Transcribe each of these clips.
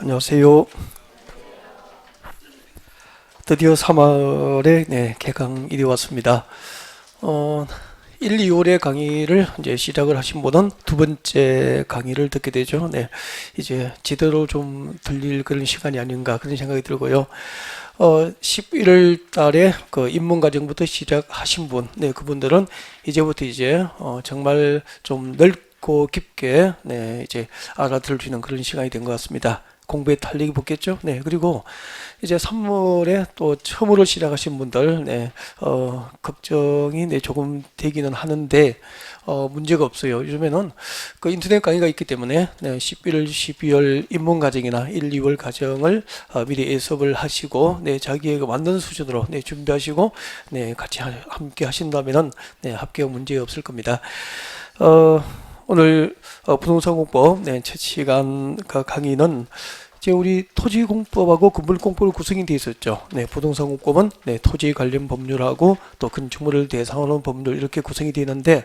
안녕하세요. 드디어 3월에 개강일이 왔습니다. 1, 2월의 강의를 이제 시작을 하신 분은 두 번째 강의를 듣게 되죠. 이제 제대로 좀 들릴 그런 시간이 아닌가 그런 생각이 들고요. 11월 달에 그 입문 과정부터 시작하신 분, 그분들은 이제부터 이제 정말 좀 넓고 깊게 이제 알아들을 수 있는 그런 시간이 된 것 같습니다. 공부에 탄력이 붙겠죠. 그리고 이제 3월에 또 처음으로 시작하신 분들, 걱정이 조금 되기는 하는데, 문제가 없어요. 요즘에는 그 인터넷 강의가 있기 때문에 11월, 12월 입문 과정이나 1, 2월 과정을 미리 예습을 하시고, 자기의 그 맞는 수준으로 준비하시고, 같이 함께 하신다면은 합격 문제 없을 겁니다. 오늘 부동산 공법 첫 시간 강의는 이제 우리 토지공법하고 건물공법으로 구성이 되어 있었죠. 부동산 공법은 토지 관련 법률하고 또 건축물을 대상으로 하는 법률 이렇게 구성이 되어 있는데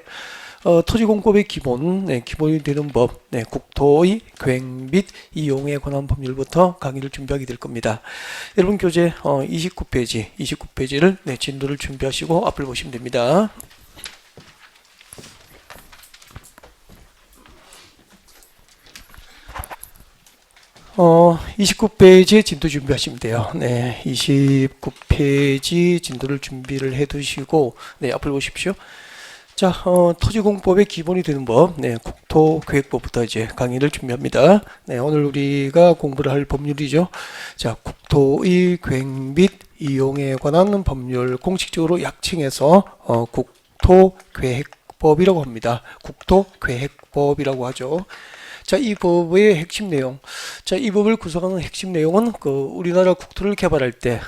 토지공법의 기본, 기본이 되는 법, 국토의 계획 및 이용에 관한 법률부터 강의를 준비하게 될 겁니다. 여러분 교재 29페이지를 진도를 준비하시고 앞을 보시면 됩니다. 29페이지 진도 준비하시면 돼요. 29페이지 진도를 준비를 해 두시고, 앞을 보십시오. 자, 토지공법의 기본이 되는 법, 국토계획법부터 이제 강의를 준비합니다. 오늘 우리가 공부를 할 법률이죠. 자, 국토의 계획 및 이용에 관한 법률, 공식적으로 약칭해서, 국토계획법이라고 합니다. 국토계획법이라고 하죠. 자, 이 법의 핵심 내용. 자, 이 법을 구성하는 핵심 내용은 우리나라 국토를 개발할 때,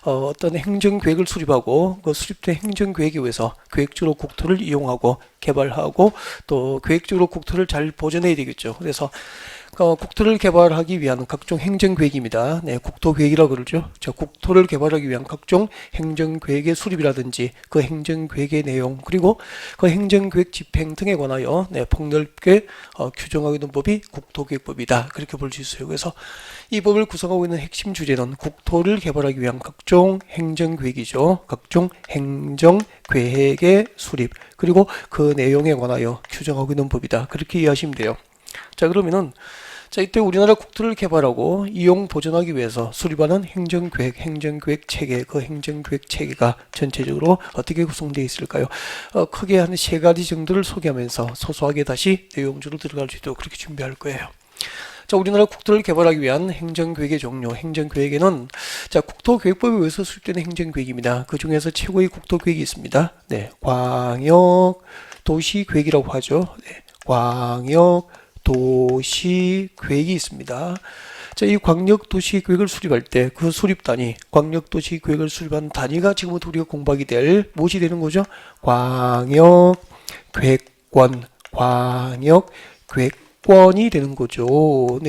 어떤 행정계획을 수립하고 그 수립된 행정계획에 의해서 계획적으로 국토를 이용하고 개발하고 또 계획적으로 국토를 잘 보존해야 되겠죠. 그래서 국토를 개발하기 위한 각종 행정계획입니다. 국토계획이라고 그러죠. 자, 국토를 개발하기 위한 각종 행정계획의 수립이라든지 그 행정계획의 내용 그리고 그 행정계획 집행 등에 관하여 폭넓게 규정하고 있는 법이 국토계획법이다. 그렇게 볼 수 있어요. 그래서 이 법을 구성하고 있는 핵심 주제는 국토를 개발하기 위한 각종 행정계획이죠. 각종 행정계획의 수립 그리고 그 내용에 관하여 규정하고 있는 법이다. 그렇게 이해하시면 돼요. 자, 그러면은 자, 이때 우리나라 국토를 개발하고 이용 보존하기 위해서 수립하는 행정계획 체계, 그 행정계획 체계가 전체적으로 어떻게 구성되어 있을까요? 크게 한 세 가지 정도를 소개하면서 소소하게 다시 내용주로 들어갈 수 있도록 그렇게 준비할 거예요. 자, 우리나라 국토를 개발하기 위한 행정계획의 종류, 행정계획에는 자, 국토계획법에 의해서 수립되는 행정계획입니다. 그 중에서 최고의 국토계획이 있습니다. 광역 도시계획이라고 하죠. 광역 도시계획이 있습니다. 자, 이 광역도시계획을 수립할 때 그 수립단위, 광역도시계획을 수립한 단위가 지금부터 우리가 공부하게 될 무엇이 되는 거죠? 광역계획권이 되는 거죠.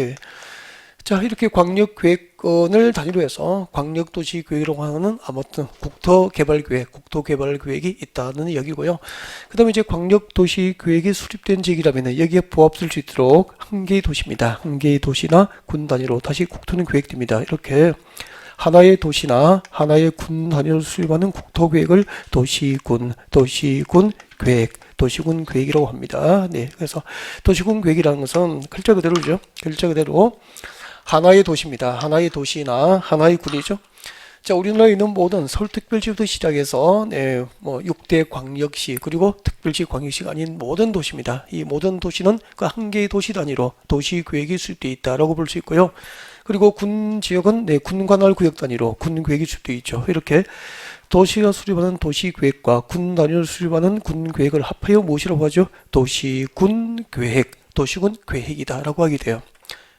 자, 이렇게 광역계획권을 단위로 해서 광역도시계획이라고 하는 아무튼 국토개발계획이 있다는 얘기고요. 그 다음에 이제 광역도시계획이 수립된 지역이라면 여기에 부합될 수 있도록 한 개의 도시입니다. 한 개의 도시나 군 단위로 다시 국토는 계획됩니다. 이렇게 하나의 도시나 하나의 군 단위로 수립하는 국토계획을 도시군 계획이라고 합니다. 그래서 도시군 계획이라는 것은 글자 그대로죠. 글자 그대로 하나의 도시입니다. 하나의 도시나 하나의 군이죠. 자, 우리나라에 있는 모든 서울특별시부터 시작해서 6대 광역시 그리고 특별시 광역시가 아닌 모든 도시입니다. 이 모든 도시는 그 한 개의 도시 단위로 도시계획이 수립되어 있다라고 볼 수 있고요. 그리고 군 지역은 군 관할 구역 단위로 군 계획이 수립되어 있죠. 이렇게 도시가 수립하는 도시계획과 군 단위로 수립하는 군 계획을 합하여 무엇이라고 하죠? 도시군 계획이다라고 하게 돼요.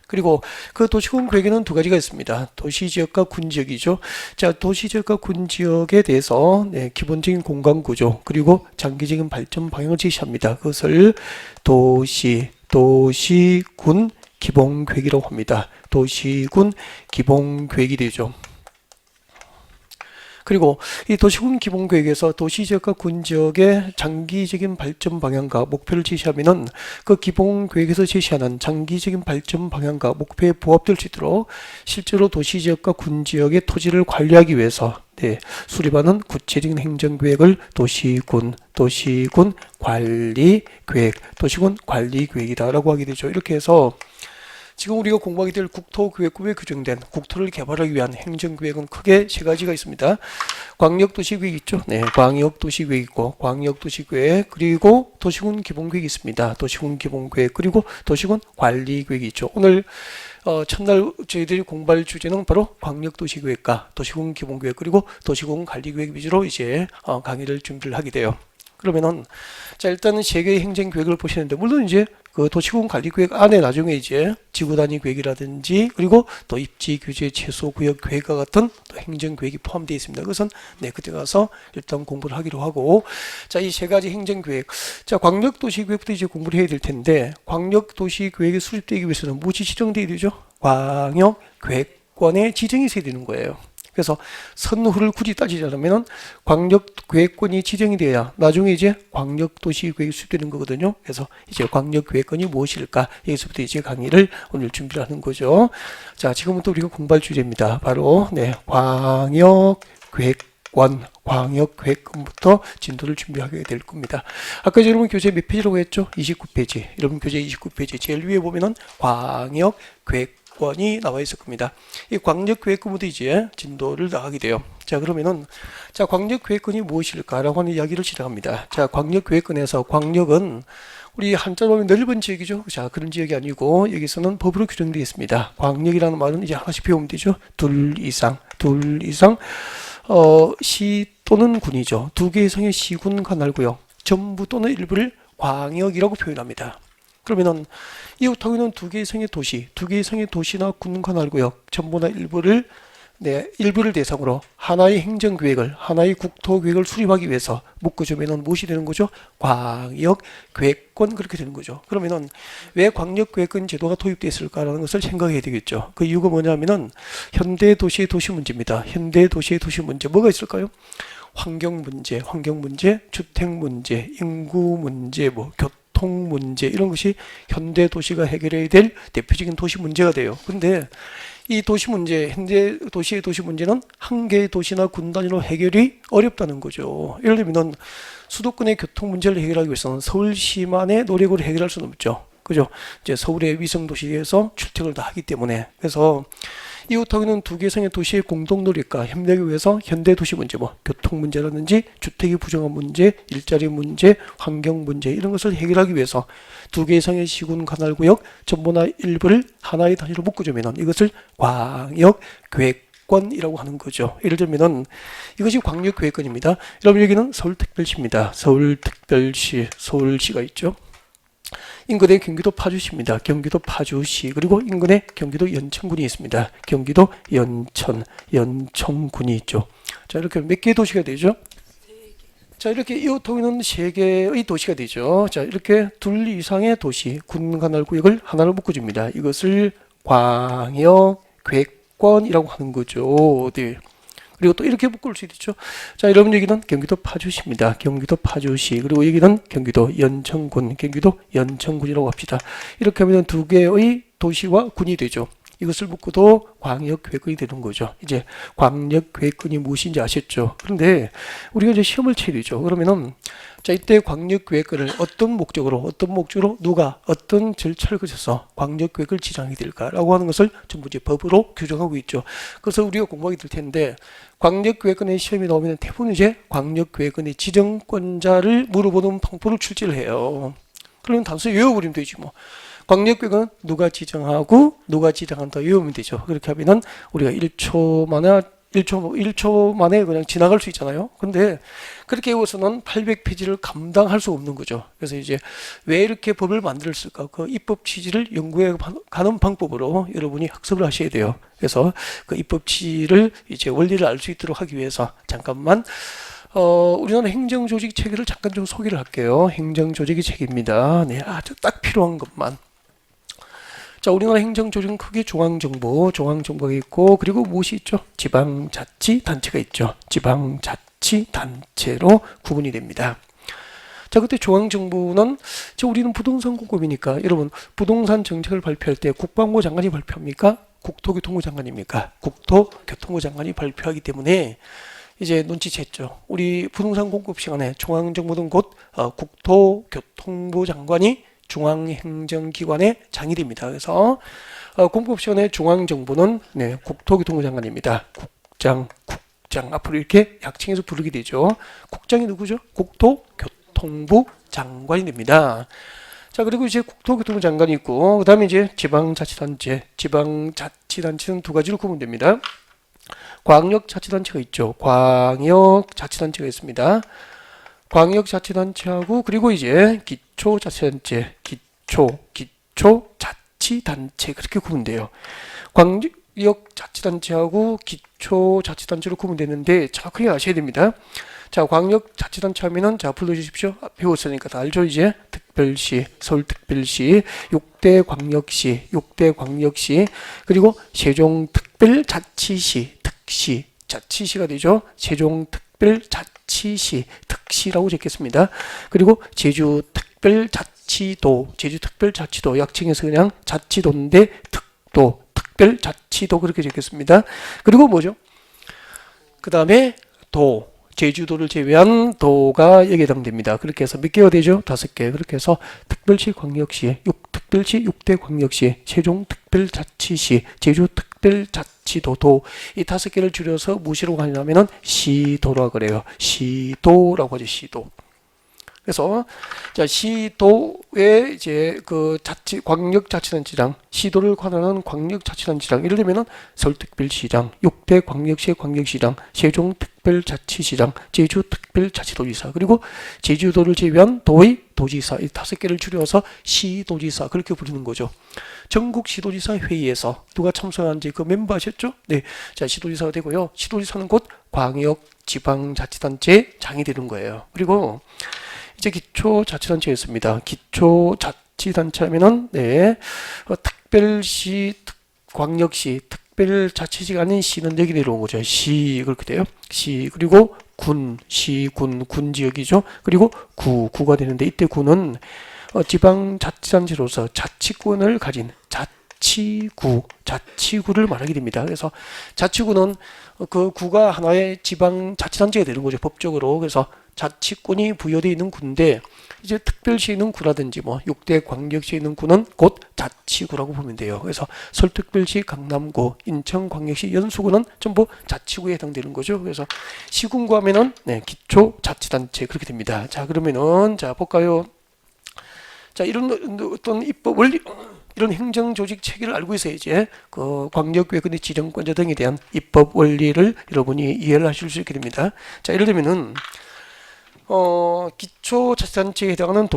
그리고 그 도시군 계획에는 두 가지가 있습니다. 도시지역과 군지역이죠. 자, 도시지역과 군지역에 대해서 기본적인 공간 구조 그리고 장기적인 발전 방향을 제시합니다. 그것을 도시군 기본계획이라고 합니다. 도시군 기본계획이 되죠. 그리고 이 도시군 기본계획에서 도시지역과 군지역의 장기적인 발전 방향과 목표를 제시하면은 그 기본계획에서 제시하는 장기적인 발전 방향과 목표에 부합될 수 있도록 실제로 도시지역과 군지역의 토지를 관리하기 위해서 수립하는 구체적인 행정계획을 도시군 관리계획, 도시군 관리계획이다라고 하게 되죠. 이렇게 해서 지금 우리가 공부하게 될 국토계획법에 규정된 국토를 개발하기 위한 행정계획은 크게 세 가지가 있습니다. 광역도시계획 있죠? 네, 광역도시계획 있고 광역도시계획 그리고 도시군 기본계획이 있습니다. 도시군 기본계획 그리고 도시군 관리계획이 있죠. 오늘 첫날 저희들이 공부할 주제는 바로 광역도시계획과 도시군 기본계획 그리고 도시군 관리계획 위주로 이제 강의를 준비를 하게 돼요. 그러면은 자 일단은 세 개의 행정계획을 보시는데 물론 이제 그 도시군 관리계획 안에 나중에 이제 지구단위 계획이라든지 그리고 또 입지 규제 최소 구역 계획과 같은 또 행정계획이 포함되어 있습니다. 그것은 그때 가서 일단 공부를 하기로 하고 자 이 세 가지 행정계획 자 광역도시계획부터 이제 공부를 해야 될 텐데 광역도시계획이 수립되기 위해서는 무엇이 지정되어야 되죠? 광역계획권의 지정이 있어야 되는 거예요. 그래서 선후를 굳이 따지자면 광역계획권이 지정이 돼야 나중에 이제 광역도시계획이 수립되는 거거든요. 그래서 이제 광역계획권이 무엇일까 여기서부터 이제 강의를 오늘 준비를 하는 거죠. 자 지금부터 우리가 공부할 주제입니다. 바로 광역계획권부터 진도를 준비하게 될 겁니다. 아까 여러분 교재 몇 페이지라고 했죠? 29페이지. 여러분 교재 29페이지 제일 위에 보면은 광역계획권이 나와 있을 겁니다. 이 광역계획권부터 이제 진도를 나가게 돼요. 자 그러면은 자 광역계획권이 무엇일까라고 하는 이야기를 시작합니다. 자 광역계획권에서 광역은 우리 한자로 보면 넓은 지역이죠. 자 그런 지역이 아니고 여기서는 법으로 규정되어 있습니다. 광역이라는 말은 이제 하나씩 배우면 되죠. 둘 이상 시 또는 군이죠. 두 개 이상의 시군 관할구역 전부 또는 일부를 광역이라고 표현합니다. 그러면은 이웃하고는 두 개 이상의 도시나 군 관할구역 전부나 일부를 대상으로 하나의 행정계획을 하나의 국토계획을 수립하기 위해서 묶어주면은 무엇이 되는 거죠? 광역계획권 그렇게 되는 거죠. 그러면은 왜 광역계획권 제도가 도입됐을까라는 것을 생각해야 되겠죠. 그 이유가 뭐냐면은 현대 도시의 도시 문제입니다. 현대 도시의 도시 문제 뭐가 있을까요? 환경 문제, 주택 문제, 인구 문제, 교통 문제 이런 것이 현대 도시가 해결해야 될 대표적인 도시 문제가 돼요. 근데 이 도시 문제, 현대 도시의 도시 문제는 한 개의 도시나 군 단위로 해결이 어렵다는 거죠. 예를 들면 수도권의 교통 문제를 해결하기 위해서는 서울시만의 노력으로 해결할 수는 없죠. 그죠? 이제 서울의 위성 도시에서 출퇴근을 다 하기 때문에 그래서 이웃하고는 두 개 이상의 도시의 공동 노력과 협력을 위해서 현대 도시 문제, 교통 문제라든지 주택이 부정한 문제, 일자리 문제, 환경 문제 이런 것을 해결하기 위해서 두 개 이상의 시군 관할구역 전부나 일부를 하나의 단위로 묶어주면 이것을 광역계획권이라고 하는 거죠. 예를 들면은 이것이 광역계획권입니다. 여러분 여기는 서울특별시입니다. 서울시가 있죠. 인근에 경기도 파주시입니다. 경기도 파주시 그리고 인근에 경기도 연천군이 있습니다. 경기도 연천군이 있죠. 자 이렇게 몇 개의 도시가 되죠? 자 이렇게 이웃하고는 세 개의 도시가 되죠. 자 이렇게 둘 이상의 도시 군 관할구역을 하나로 묶어줍니다. 이것을 광역계획권이라고 하는 거죠. 그리고 또 이렇게 묶을 수 있죠. 자, 여러분 여기는 경기도 파주시입니다. 경기도 파주시. 그리고 여기는 경기도 연천군이라고 합시다. 이렇게 하면 두 개의 도시와 군이 되죠. 이것을 묶어도 광역계획권이 되는 거죠. 이제 광역계획권이 무엇인지 아셨죠? 그런데 우리가 이제 시험을 쳐야 되죠. 그러면은 자 이때 광역계획권을 어떤 목적으로 누가 어떤 절차를 거쳐서 광역계획을 지정하게 될까라고 하는 것을 전부 이제 법으로 규정하고 있죠. 그래서 우리가 공부하게 될 텐데 광역계획권의 시험이 나오면 대부분 이제 광역계획권의 지정권자를 물어보는 방법을 출제를 해요. 그러면 단순히 외워버리면 되지 뭐. 광역계획은 누가 지정하고 누가 지정한다 외우면 되죠. 그렇게 하면은 우리가 1초 만에 그냥 지나갈 수 있잖아요. 근데 그렇게 외워서는 800페이지를 감당할 수 없는 거죠. 그래서 이제 왜 이렇게 법을 만들었을까? 그 입법 취지를 연구해 가는 방법으로 여러분이 학습을 하셔야 돼요. 그래서 그 입법 취지를 이제 원리를 알 수 있도록 하기 위해서 잠깐만 우리나라 행정조직 체계를 잠깐 좀 소개를 할게요. 행정조직의 체계입니다. 네, 아주 딱 필요한 것만. 자, 우리나라 행정조직은 크게 중앙정부가 있고, 그리고 무엇이 있죠? 지방자치단체가 있죠. 지방자치단체로 구분이 됩니다. 자, 그때 중앙정부는, 우리는 부동산 공급이니까, 여러분, 부동산 정책을 발표할 때 국방부 장관이 발표합니까? 국토교통부 장관입니까? 국토교통부 장관이 발표하기 때문에 이제 눈치챘죠. 우리 부동산 공급 시간에 중앙정부는 곧 국토교통부 장관이 중앙행정기관의 장이 됩니다. 그래서 공급 시간에 중앙정부는 국토교통부 장관입니다. 국장 앞으로 이렇게 약칭해서 부르게 되죠. 국장이 누구죠? 국토교통부 장관이 됩니다. 자, 그리고 이제 국토교통부 장관이 있고, 그 다음에 이제 지방자치단체는 두 가지로 구분됩니다. 광역자치단체가 있죠. 광역자치단체가 있습니다. 광역자치단체하고, 그리고 이제 기초자치단체, 기초자치단체, 그렇게 구분돼요. 광역자치단체하고 기초자치단체로 구분되는데 정확하게 아셔야 됩니다. 자, 광역자치단체 하면은, 자, 불러주십시오. 배웠으니까 다 알죠, 이제? 특별시, 서울특별시, 6대 광역시, 그리고 세종특별자치시, 자치시가 되죠. 세종특별자치시, 특시라고 적겠습니다. 그리고 제주특별자치도, 약칭해서 그냥 자치도인데 특별자치도 그렇게 적겠습니다. 그리고 뭐죠? 그 다음에 제주도를 제외한 도가 여기에 해당됩니다. 그렇게 해서 몇 개가 되죠? 5개. 그렇게 해서 특별시, 광역시, 특별시, 6대 광역시, 세종특별자치시, 제주특별자치도, 이 5개를 줄여서 무엇이라고 하냐면은 시도라고 그래요. 시도라고 하죠. 시도. 그래서 자, 시도의 이제 그 광역자치단체장, 시도를 관할하는 광역자치단체장, 예를 들면은 서울특별시장, 6대 광역시의 광역시장, 세종특별자치시장, 제주특별자치도지사, 그리고 제주도를 제외한 도의 도지사, 이 5개를 줄여서 시도지사, 그렇게 부르는 거죠. 전국 시도지사 회의에서 누가 참석하는지 그 멤버 아셨죠? 네, 자, 시도지사가 되고요. 시도지사는 곧 광역 지방자치단체 장이 되는 거예요. 그리고 이제 기초자치단체가 있습니다. 기초자치단체 하면은, 특별시, 광역시, 특별자치시가 아닌 시는 여기 내려온 거죠. 시, 그렇게 돼요. 시, 그리고 군 지역이죠. 그리고 구가 되는데, 이때 구는 지방자치단체로서 자치권을 가진 자치구를 말하게 됩니다. 그래서 자치구는 그 구가 하나의 지방자치단체가 되는 거죠. 법적으로. 그래서 자치권이 부여되어 있는 구인데, 이제 특별시에 있는 구라든지 6대 광역시에 있는 구는 곧 자치구라고 보면 돼요. 그래서 서울특별시, 강남구, 인천광역시, 연수구는 전부 자치구에 해당되는 거죠. 그래서 시군구 하면은 기초자치단체 그렇게 됩니다. 자, 그러면은 자, 볼까요? 자, 이런 어떤 입법 원리, 이런 행정조직 체계를 알고 있어야 이제 그 광역외근의 지정권자 등에 대한 입법 원리를 여러분이 이해를 하실 수 있게 됩니다. 자, 예를 들면은 기초자치단체에 해당하는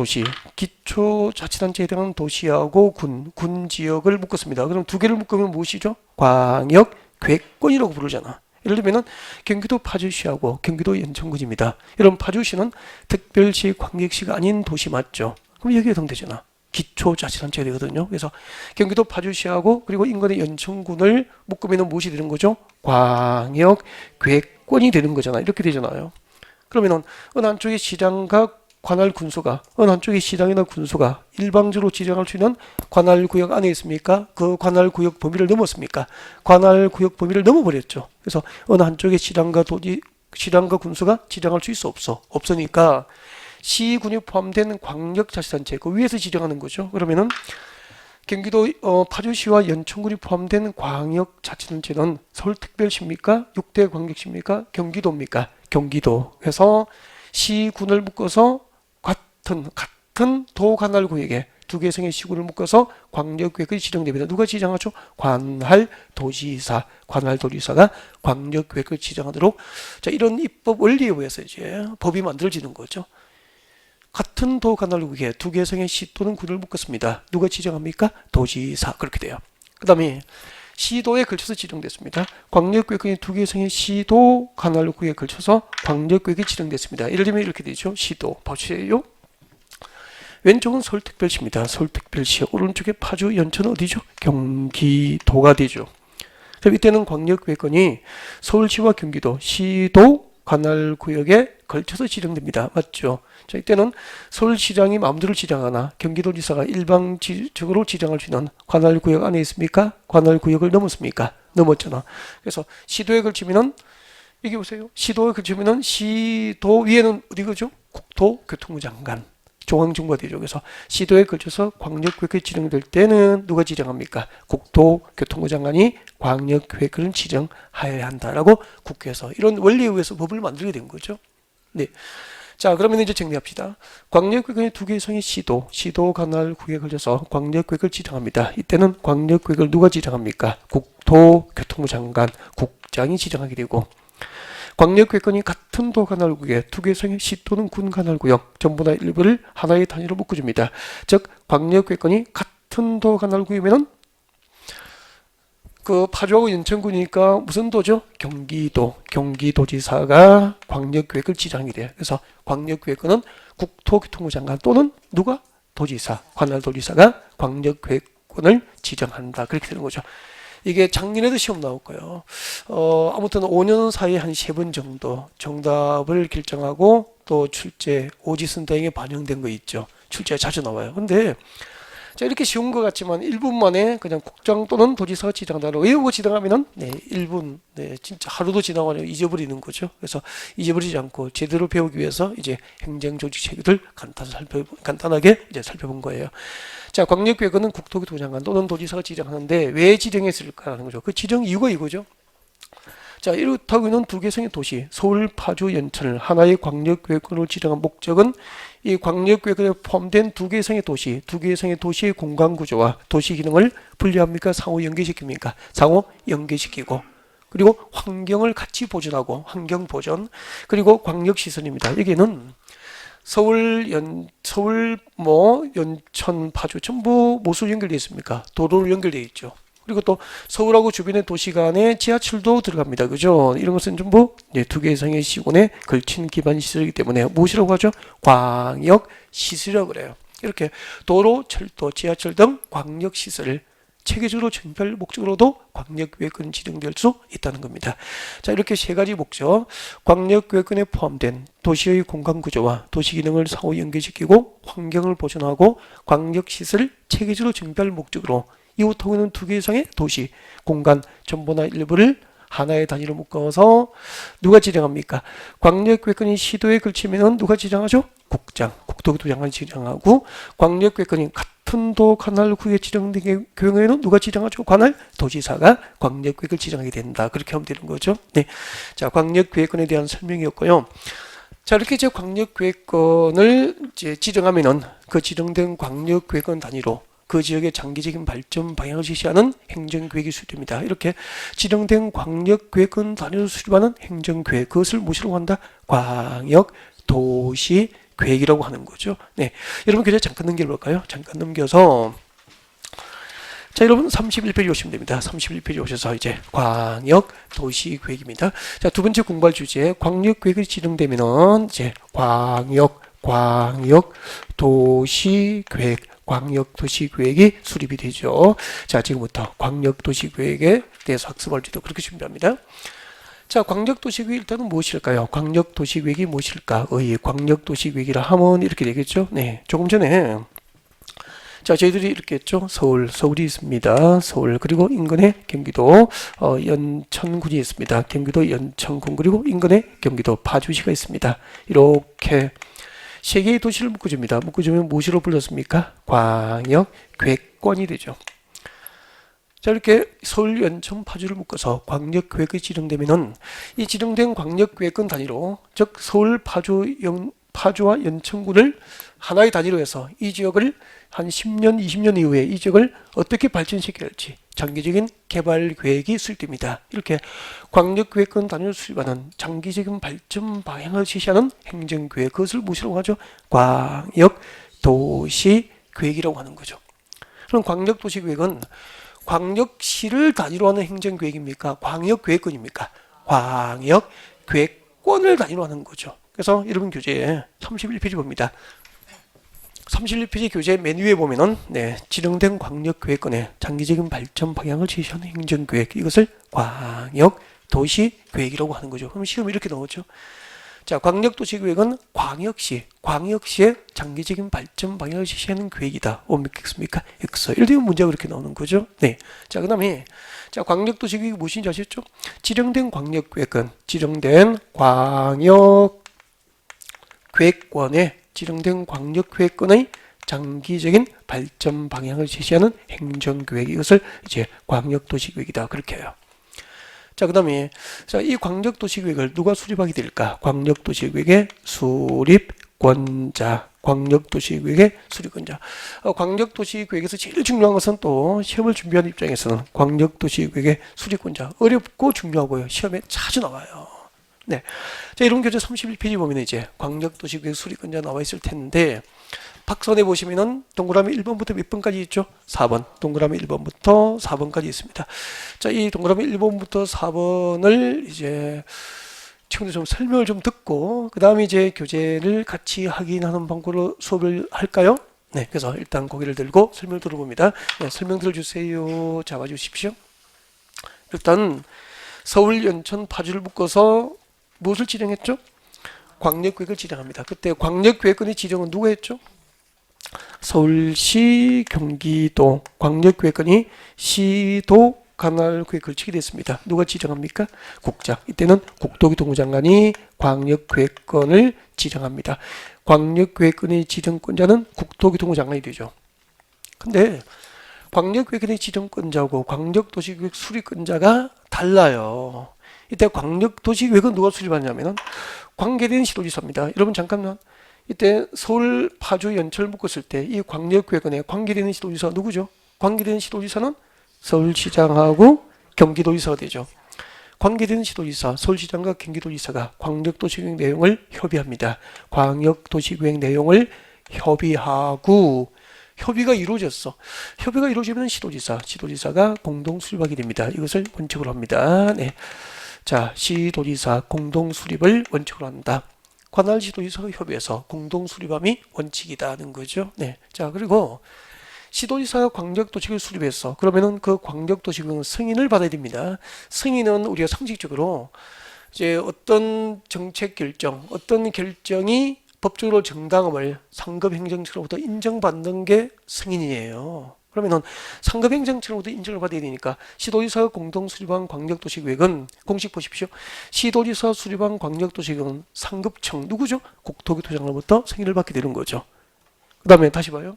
도시하고 군 지역을 묶었습니다. 그럼 두 개를 묶으면 무엇이죠? 광역괴권이라고 부르잖아. 예를 들면은 경기도 파주시하고 경기도 연천군입니다. 여러분, 파주시는 특별시, 광역시가 아닌 도시 맞죠? 그럼 여기에 해당되잖아. 기초자치단체가 되거든요. 그래서 경기도 파주시하고 그리고 인근의 연천군을 묶으면 무엇이 되는 거죠? 광역괴권이 되는 거잖아. 이렇게 되잖아요. 그러면은 어느 한쪽에 시장과 관할 군수가, 어느 한쪽에 시장이나 군수가 일방적으로 지정할 수 있는 관할 구역 안에 있습니까? 그 관할 구역 범위를 넘었습니까? 관할 구역 범위를 넘어버렸죠. 그래서 어느 한쪽에 시장과 군수가 지정할 수 있어 없어? 없으니까 시군이 포함된 광역자치단체 그 위에서 지정하는 거죠. 그러면은 경기도 파주시와 연천군이 포함된 광역자치단체는 서울특별시입니까? 6대 광역시입니까? 경기도입니까? 경기도. 그래서 시군을 묶어서 같은 도 관할 구역에 두 개성의 시군을 묶어서 광역구역이 지정됩니다. 누가 지정하죠? 관할도지사가 광역구역을 지정하도록, 자, 이런 입법 원리에 의해서 이제 법이 만들어지는 거죠. 같은 도 관할구역에 두 개성의 시 또는 군을 묶었습니다. 누가 지정합니까? 도지사. 그렇게 돼요. 그 다음에 시도에 걸쳐서 지정됐습니다. 광역구역이 두 개성의 시도 관할구역에 걸쳐서 광역구역이 지정됐습니다. 예를 들면 이렇게 되죠. 시도 보세요. 왼쪽은 서울특별시입니다. 서울특별시. 오른쪽에 파주, 연천 어디죠? 경기도가 되죠. 그럼 이때는 광역구획권이 서울시와 경기도, 시도, 관할구역에 걸쳐서 지정됩니다. 맞죠? 자, 이때는 서울시장이 마음대로 지정하나 경기도지사가 일방적으로 지정할 수 있는 관할구역 안에 있습니까? 관할구역을 넘었습니까? 넘었잖아. 그래서 시도에 걸치면은 이게 보세요. 시도에 걸치면은 시도 위에는 어디 그죠? 국토교통부 장관. 중앙정부가 되죠. 그래서 시도에 걸쳐서 광역구역이 지정될 때는 누가 지정합니까? 국토교통부 장관이 광역구역을 지정해야 한다라고 국회에서 이런 원리에 의해서 법을 만들게 된 거죠. 네. 자, 그러면 이제 정리합시다. 광역구역의 두 개의 성이 시도 관할구역에 걸쳐서 광역구역을 지정합니다. 이때는 광역구역을 누가 지정합니까? 국토교통부 장관, 국장이 지정하게 되고, 광역구역권이 같은 도 관할구역에 두 개의 성의 시 또는 군 관할구역 전부나 일부를 하나의 단위로 묶어줍니다. 즉 광역구역권이 같은 도 관할구역이면은 그 파주하고 연천구니까 무슨 도죠? 경기도지사가 광역구역을 지정하게 돼요. 그래서 광역구역권은 국토교통부 장관 또는 누가? 도지사, 관할도지사가 광역구역권을 지정한다. 그렇게 되는 거죠. 이게 작년에도 시험 나올 거예요. 아무튼 5년 사이에 한 3번 정도 정답을 결정하고 또 출제, 오지선 등에 반영된 거 있죠. 출제가 자주 나와요. 근데 자, 이렇게 쉬운 것 같지만 1분 만에 그냥 국장 또는 도지사가 지정한다고 외우고 지정하면은 1분, 진짜 하루도 지나가면 잊어버리는 거죠. 그래서 잊어버리지 않고 제대로 배우기 위해서 이제 행정조직 체계들 간단하게 이제 살펴본 거예요. 자, 광역구역은 국토교통부 장관 또는 도지사가 지정하는데 왜 지정했을까라는 거죠. 그 지정 이유가 이거죠. 자, 이렇다고 있는 두 개의 성의 도시, 서울, 파주, 연천을 하나의 광역구역으로 지정한 목적은 이 광역구역에 포함된 두 개의 성의 도시, 두 개의 성의 도시의 공간구조와 도시 기능을 분리합니까? 상호 연계시킵니까? 상호 연계시키고, 그리고 환경을 같이 보존하고, 환경 보존, 그리고 광역시설입니다. 여기는 서울, 연천, 파주 전부 무엇으로 연결되어 있습니까? 도로로 연결되어 있죠. 그리고 또 서울하고 주변의 도시 간에 지하철도 들어갑니다. 그죠? 이런 것은 전부 두 개의 성의 시군에 걸친 기반 시설이기 때문에 무엇이라고 하죠? 광역 시설이라고 그래요. 이렇게 도로, 철도, 지하철 등 광역 시설을 체계적으로 정비할 목적으로도 광역구역은 지정될 수 있다는 겁니다. 자, 이렇게 세 가지 목적, 광역구역에 포함된 도시의 공간구조와 도시 기능을 상호 연계시키고 환경을 보존하고 광역시설을 체계적으로 정비할 목적으로 이웃하고 있는 두 개 이상의 도시, 공간 전부나 일부를 하나의 단위로 묶어서 누가 지정합니까? 광역구역권이 시도에 걸치면 누가 지정하죠? 국장, 국토교통부 장관이 지정하고, 광역구역권이 같은 도 관할구역에 지정된 경우에는 누가 지정하죠? 관할도지사가 광역구역을 지정하게 된다. 그렇게 하면 되는 거죠. 네, 자, 광역구역권에 대한 설명이었고요. 자, 이렇게 이제 광역구역권을 이제 지정하면은 그 지정된 광역구역권 단위로 그 지역의 장기적인 발전 방향을 제시하는 행정계획이 수립됩니다. 이렇게 지정된 광역계획권 단위로 수립하는 행정계획, 그것을 무엇이라고 한다? 광역도시계획이라고 하는 거죠. 네, 여러분 교재 잠깐 넘겨볼까요? 잠깐 넘겨서 자, 여러분 31페이지 오시면 됩니다. 31페이지 오셔서 이제 광역도시계획입니다. 자, 두 번째 공부할 주제, 광역계획이 지정되면은 이제 광역도시계획, 광역도시계획이 수립이 되죠. 자, 지금부터 광역도시계획에 대해서 학습할 주도 그렇게 준비합니다. 자, 광역도시계획 일단은 무엇일까요? 광역도시계획이 무엇일까? 광역도시계획이라 하면 이렇게 되겠죠. 네, 조금 전에 자, 저희들이 이렇게 했죠. 서울이 있습니다. 서울, 그리고 인근에 경기도 연천군이 있습니다. 경기도 연천군, 그리고 인근에 경기도 파주시가 있습니다. 이렇게 세 개의 도시를 묶어줍니다. 묶어주면 무엇으로 불렀습니까? 광역계획권이 되죠. 자, 이렇게 서울, 연천, 파주를 묶어서 광역계획이 지정되면은 이 지정된 광역계획권 단위로, 즉 서울, 파주와 연천군을 하나의 단위로 해서 이 지역을 한 10년, 20년 이후에 이 지역을 어떻게 발전시켜야 할지 장기적인 개발 계획이 수립됩니다. 이렇게 광역계획권 단위로 수립하는 장기적인 발전 방향을 제시하는 행정계획, 그것을 무엇이라고 하죠? 광역도시계획이라고 하는 거죠. 그럼 광역도시계획은 광역시를 단위로 하는 행정계획입니까? 광역계획권입니까? 광역계획권을 단위로 하는 거죠. 그래서 여러분 교재에 31페이지 봅니다. 31페이지 교재 맨 위에 보면은 지정된 광역계획권의 장기적인 발전 방향을 제시하는 행정계획, 이것을 광역도시계획이라고 하는 거죠. 그럼 시험이 이렇게 나오죠. 자, 광역도시계획은 광역시의 장기적인 발전 방향을 제시하는 계획이다. 뭡니까? X. 이럴 때 문제가 그렇게 나오는 거죠. 네. 자, 그 다음에, 자, 광역도시계획이 무엇인지 아셨죠? 지정된 광역계획은 지정된 광역계획권의 장기적인 발전 방향을 제시하는 행정계획, 이것을 이제 광역도시계획이다. 그렇게 해요. 자, 그 다음에, 자, 이 광역도시계획을 누가 수립하게 될까? 광역도시계획의 수립권자. 광역도시계획에서 제일 중요한 것은 또 시험을 준비하는 입장에서는 광역도시계획의 수립권자. 어렵고 중요하고요. 시험에 자주 나와요. 네. 자, 이론 교재 31페이지 보면 이제 광역도시계획 수립권자 나와 있을 텐데, 박선에 보시면은 동그라미 1번부터 몇 번까지 있죠? 4번. 동그라미 1번부터 4번까지 있습니다. 자, 이 동그라미 1번부터 4번을 이제 친구들 좀 설명을 좀 듣고, 그 다음에 이제 교재를 같이 확인하는 방법으로 수업을 할까요? 네. 그래서 일단 고개를 들고 설명 들어봅니다. 네, 설명 들어주세요. 잡아 주십시오. 일단, 서울, 연천, 파주를 묶어서 무엇을 지정했죠? 광역계획을 지정합니다. 그때 광역계획권의 지정은 누가 했죠? 서울시, 경기도 광역계획권이 시도 관할구에 걸치게 됐습니다. 누가 지정합니까? 국장. 이때는 국토교통부 장관이 광역계획권을 지정합니다. 광역계획권의 지정권자는 국토교통부 장관이 되죠. 근데 광역계획권의 지정권자하고 광역도시계획 수립권자가 달라요. 이때 광역도시계획은 누가 수립하냐면은 관계된 시도지사입니다. 여러분 잠깐만. 이때 서울, 파주, 연천을 묶었을 때 이 광역계획원에 관계되는 시도지사 누구죠? 관계되는 시도지사는 서울시장하고 경기도지사가 되죠. 관계되는 시도지사, 서울시장과 경기도지사가 광역도시계획 내용을 협의합니다. 광역도시계획 내용을 협의하고 협의가 이루어졌어. 협의가 이루어지면 시도지사가 공동 수립하게 됩니다. 이것을 원칙으로 합니다. 네. 자, 시도지사 공동 수립을 원칙으로 한다. 관할 시도지사가 협의해서 공동 수립함이 원칙이다는 거죠. 네. 자, 그리고 시도지사가 광역도시계획을 수립했어. 그러면은 그 광역도시계획은 승인을 받아야 됩니다. 승인은 우리가 상식적으로 이제 어떤 정책 결정, 어떤 결정이 법적으로 정당함을 상급 행정처로부터 인정받는 게 승인이에요. 그러면은 상급 행정처로부터 인정을 받아야 되니까 시도지사가 공동 수립한 광역도시계획은 공식 보십시오. 시도지사 수립한 광역도시계획은 상급청 누구죠? 국토교통부장으로부터 승인을 받게 되는 거죠. 그 다음에 다시 봐요.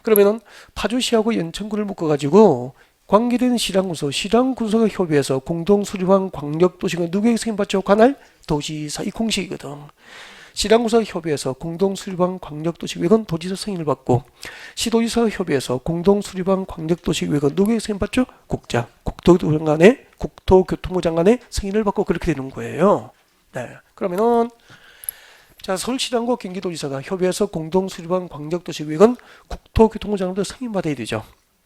그러면은 파주시하고 연천군을 묶어가지고 관계된 시랑군서가 협의해서 공동 수립한 광역도시계획 누구에게 승인받죠? 관할 도지사. 이 공식이거든. 시랑군서가 협의해서 공동 수립한 광역도시계획은 도지사 승인을 받고 시도지사가 협의해서 공동 수립한 광역도시계획은 누구에게 승인받죠? 국장, 국토교통부 장관의 승인을 받고 그렇게 되는 거예요. 네. 그러면은 자, 서울시장과 경기도지사가 협의해서 공동 수립한 광역도시계획은 국토교통부 장관으로부터 승인받아야 되죠.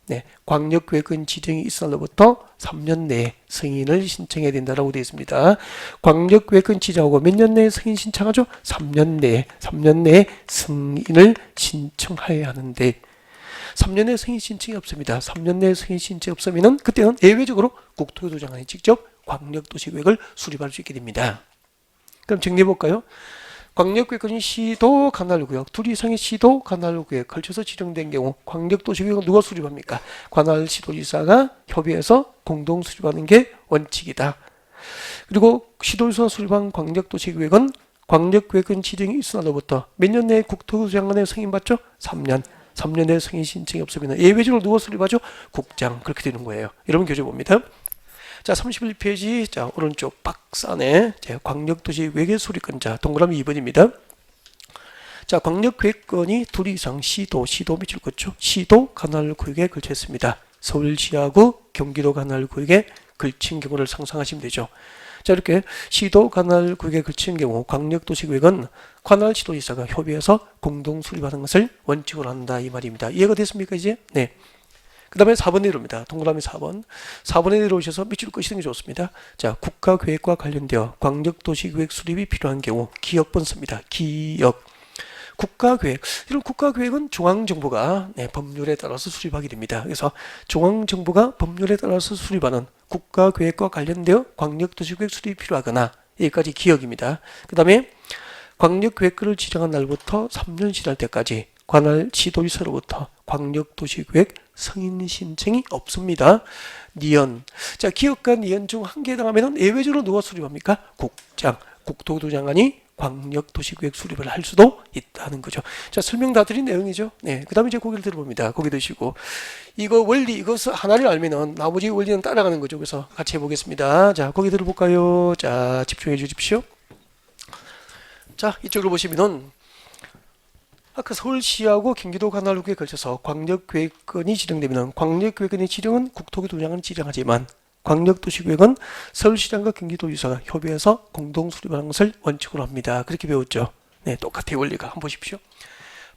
네, 광역계획은 지정이 있은 날로부터 3년 내에 승인을 신청해야 된다라고 되어 있습니다. 광역계획은 지정하고 몇 년 내에 승인 신청하죠? 3년 내에 승인을 신청해야 하는데 3년 내에 승인 신청이 없습니다. 3년 내에 승인 신청이 없으면 그때는 예외적으로 국토교통부 장관이 직접 광역도시계획을 수립할 수 있게 됩니다. 그럼 정리해 볼까요? 광역계획권이 시도 관할구역, 둘 이상의 시도 관할구역에 걸쳐서 지정된 경우 광역도시계획은 누가 수립합니까? 관할시도지사가 협의해서 공동 수립하는 게 원칙이다. 그리고 시도지사 수립한 광역도시계획은 광역계획권 지정이 있은 날로부터 몇 년 내에 국토교통부 장관의 승인받죠? 3년. 3년 내에 승인 신청이 없으면 예외적으로 누가 수립하죠? 국장. 그렇게 되는 거예요. 여러분 교재 봅니다. 자, 31페이지, 자, 오른쪽 박산에 광역도시계획의 수립권자, 동그라미 2번입니다. 자, 광역계획권이 둘 이상 시도 밑줄 긋죠. 시도 관할구역에 걸쳐 있습니다. 서울시하고 경기도 관할구역에 걸친 경우를 상상하시면 되죠. 자, 이렇게 시도 관할구역에 걸친 경우 광역도시계획은 관할시도지사가 협의해서 공동 수립하는 것을 원칙으로 한다 이 말입니다. 이해가 됐습니까 이제? 네. 그 다음에 4번 내려옵니다. 동그라미 4번. 4번에 내려오셔서 밑줄 끄시는 게 좋습니다. 자, 국가계획과 관련되어 광역도시계획 수립이 필요한 경우 기역번 씁니다. 기역. 국가계획. 이런 국가계획은 중앙정부가 법률에 따라서 수립하게 됩니다. 그래서 중앙정부가 법률에 따라서 수립하는 국가계획과 관련되어 광역도시계획 수립이 필요하거나 여기까지 기억입니다. 그 다음에 광역계획을 지정한 날부터 3년 지날 때까지 관할 지도지사로부터 광역도시계획 승인 신청이 없습니다. 니은. 자, 기업과 니은 중 한 개에 해당하면 예외적으로 누가 수립합니까? 국장, 국토교통장관이 광역도시계획 수립을 할 수도 있다는 거죠. 자, 설명 다 드린 내용이죠. 네, 그 다음에 이제 고개를 들어봅니다. 고개 드시고 이거 원리 이것을 하나를 알면은 나머지 원리는 따라가는 거죠. 그래서 같이 해보겠습니다. 자, 고개 들어볼까요? 자, 집중해 주십시오. 자, 이쪽으로 보시면은 아까 서울시하고 경기도 관할구에 걸쳐서 광역계획권이 지정되면 광역계획권의 지정은 국토교통장관이 지정하지만 광역도시계획은 서울시장과 경기도지사가 협의해서 공동 수립하는 것을 원칙으로 합니다. 그렇게 배웠죠. 네, 똑같아요. 원리가. 한번 보십시오.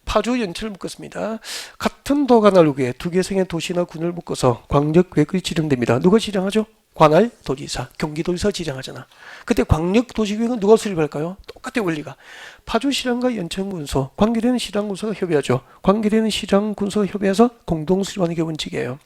파주 연천을 묶었습니다. 같은 도관할구에 두 개성의 도시나 군을 묶어서 광역계획이 지정됩니다. 누가 지정하죠? 관할 도지사, 경기도지사 지정하잖아. 그때 광역도시계획은 누가 수립할까요? 똑같아요. 원리가. 파주시장과 연천군소, 관계되는 시장군소가 협의하죠. 관계되는 시장군소가 협의해서 공동 수립하는 게 원칙이에요.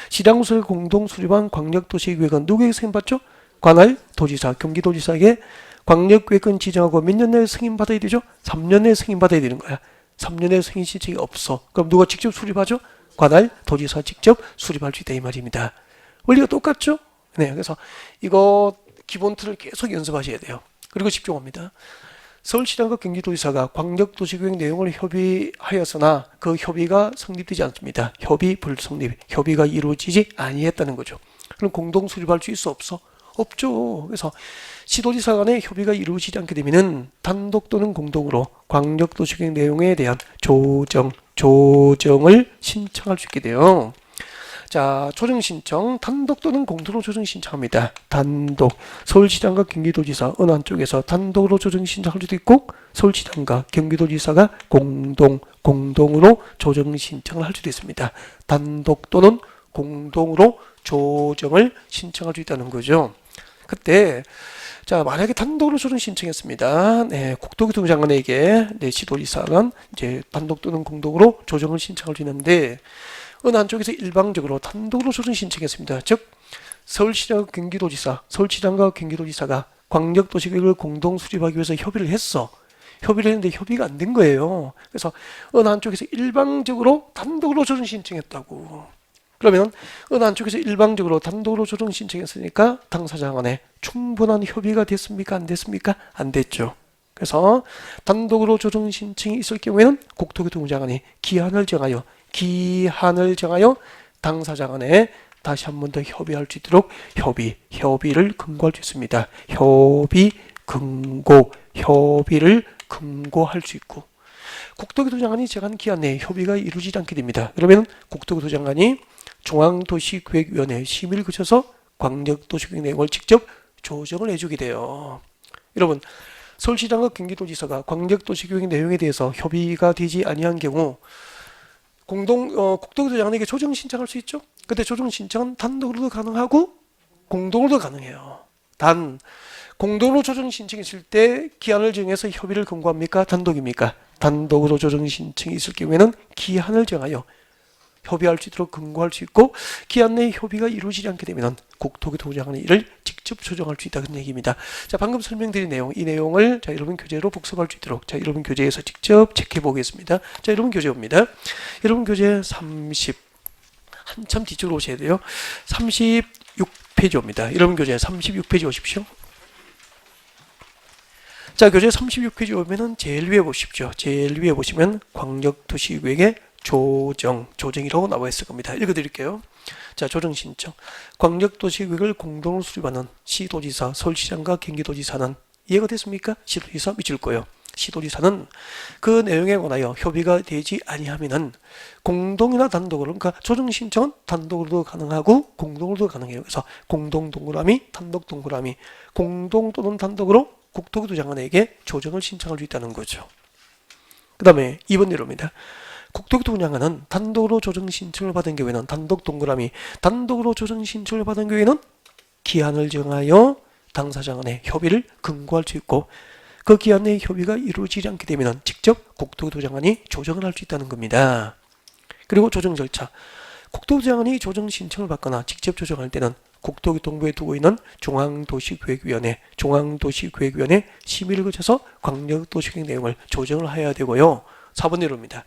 시장군소를 공동 수립한 광역도시계획은 누구에게 승인받죠? 관할 도지사, 경기도지사에게 광역계획은 지정하고 몇 년 내에 승인받아야 되죠? 3년 내에 승인받아야 되는 거야. 3년 내에 승인 신청이 없어. 그럼 누가 직접 수립하죠? 관할 도지사 직접 수립할 수 있다 이 말입니다. 원리가 똑같죠? 네, 그래서 이거 기본 틀을 계속 연습하셔야 돼요. 그리고 집중합니다. 서울시장과 경기도지사가 광역도시계획 내용을 협의하였으나 그 협의가 성립되지 않습니다. 협의 불성립, 협의가 이루어지지 아니했다는 거죠. 그럼 공동 수립할 수 있어 없어? 없죠. 그래서 시도지사 간의 협의가 이루어지지 않게 되면은 단독 또는 공동으로 광역도시계획 내용에 대한 조정을 신청할 수 있게 돼요. 자, 조정 신청 단독 또는 공동으로 조정 신청합니다. 단독. 서울시장과 경기도지사 어느 한쪽에서 단독으로 조정 신청할 수도 있고 서울시장과 경기도지사가 공동으로 조정 신청을 할 수도 있습니다. 단독 또는 공동으로 조정을 신청할 수 있다는 거죠. 그때 자, 만약에 단독으로 조정 신청했습니다. 네, 국토교통부 장관에게 시도지사가 이제 단독 또는 공동으로 조정을 신청할 수 있는데 어느 한쪽에서 일방적으로 단독으로 조정 신청했습니다. 즉 서울시장과 경기도지사가 광역도시계획을 공동 수립하기 위해서 협의를 했는데 협의가 안 된 거예요. 그래서 어느 한쪽에서 일방적으로 단독으로 조정 신청했다고. 그러면 어느 한쪽에서 일방적으로 단독으로 조정 신청했으니까 당사자 간에 충분한 협의가 됐습니까? 안 됐습니까? 안 됐죠. 그래서 단독으로 조정 신청이 있을 경우에는 국토교통부 장관이 기한을 정하여 당사자 간에 다시 한 번 더 협의할 수 있도록 협의를 금고할 수 있습니다. 협의를 금고할 수 있고 국토교통부 장관이 정한 기한 내에 협의가 이루어지지 않게 됩니다. 그러면 국토교통부 장관이 중앙도시계획위원회 심의를 거쳐서 광역도시계획 내용을 직접 조정을 해주게 돼요. 여러분, 서울시장과 경기도지사가 광역도시계획 내용에 대해서 협의가 되지 아니한 경우 국토교통부 장관에게 조정 신청할 수 있죠. 그때 조정 신청은 단독으로도 가능하고 공동으로도 가능해요. 단 공동으로 조정 신청했을 때 기한을 정해서 협의를 금고합니까? 단독입니까? 단독으로 조정 신청이 있을 경우에는 기한을 정하여 협의할 수 있도록 금고할 수 있고 기한 내에 협의가 이루어지지 않게 되면 국토교통부 장관이 이를 직접 조정할 수 있다는 얘기입니다. 자, 방금 설명드린 내용, 이 내용을 자, 여러분 교재로 복습할 수 있도록 자, 여러분 교재에서 직접 체크해 보겠습니다. 자, 여러분 교재 옵니다. 여러분 교재 30 한참 뒤쪽으로 오셔야 돼요. 36페이지 옵니다. 여러분 교재 36페이지 오십시오. 자, 교재 36페이지 오면은 제일 위에 보십시오. 제일 위에 보시면 광역도시계획의 조정이라고 나와 있을 겁니다. 읽어드릴게요. 자, 조정 신청. 광역도시계획을 공동으로 수립하는 시도지사, 서울시장과 경기도지사는 이해가 됐습니까? 시도지사 미칠 거예요. 시도지사는 그 내용에 관하여 협의가 되지 아니하면은 공동이나 단독으로, 그러니까 조정 신청은 단독으로도 가능하고 공동으로도 가능해요. 그래서 공동 동그라미, 단독 동그라미, 공동 또는 단독으로 국토교통부 장관에게 조정을 신청할 수 있다는 거죠. 그 다음에 2번 내로입니다. 국토교통부 장관은 단독으로 조정 신청을 받은 경우에는 단독 동그라미, 단독으로 조정 신청을 받은 경우에는 기한을 정하여 당사자 간의 협의를 금고할 수 있고 그 기한 내에 협의가 이루어지지 않게 되면 직접 국토교토 장관이 조정을 할 수 있다는 겁니다. 그리고 조정 절차. 국토교토 장관이 조정 신청을 받거나 직접 조정할 때는 국토교통부에 두고 있는 중앙도시계획위원회 심의를 거쳐서 광역도시계획 내용을 조정을 해야 되고요. 4번 예로입니다.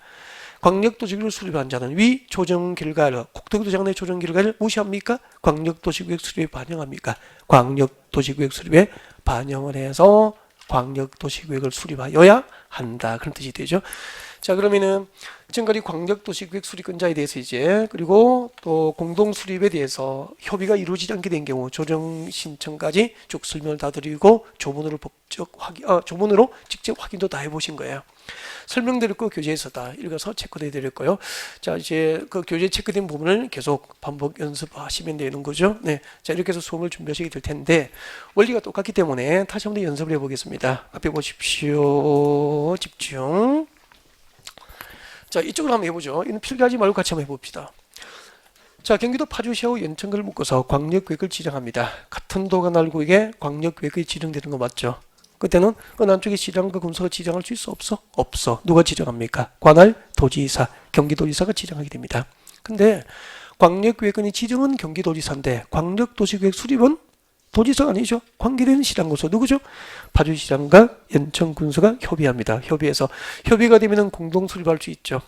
광역도시계획을 수립한 자는 위 조정 결과를 국토교토 장관의 조정 결과를 무시합니까? 광역도시계획 수립에 반영합니까? 광역도시계획 수립에 반영을 해서 광역도시계획을 수립하여야 한다. 그런 뜻이 되죠. 자, 그러면은 지금까지 광역도시계획 수립권자에 대해서 이제 그리고 또 공동수립에 대해서 협의가 이루어지지 않게 된 경우 조정 신청까지 쭉 설명을 다 드리고 조문으로 조문으로 직접 확인도 다 해보신 거예요. 설명드릴 거 교재에서 다 읽어서 체크해 드릴 거예요. 자, 이제 그 교재 체크된 부분을 계속 반복 연습하시면 되는 거죠. 네. 자, 이렇게 해서 수업을 준비하시게 될 텐데 원리가 똑같기 때문에 다시 한번 연습을 해보겠습니다. 앞에 보십시오. 집중. 자, 이쪽으로 한번 해보죠. 이는 필기하지 말고 같이 한번 해봅시다. 자, 경기도 파주시하고 연천군을 묶어서 광역계획을 지정합니다. 같은 도가 날고에게 광역계획이 지정되는 거 맞죠? 그때는 그 남쪽에 시장과 군서가 지정할 수 있어? 없어? 없어. 누가 지정합니까? 관할, 도지사, 경기도지사가 지정하게 됩니다. 근데 광역계획권이 지정은 경기도지사인데 광역도시계획 수립은 도지사가 아니죠. 관계되는 시장군서 누구죠? 파주시장과 연천군서가 협의합니다. 협의해서 협의가 되면 공동 수립할 수 있죠.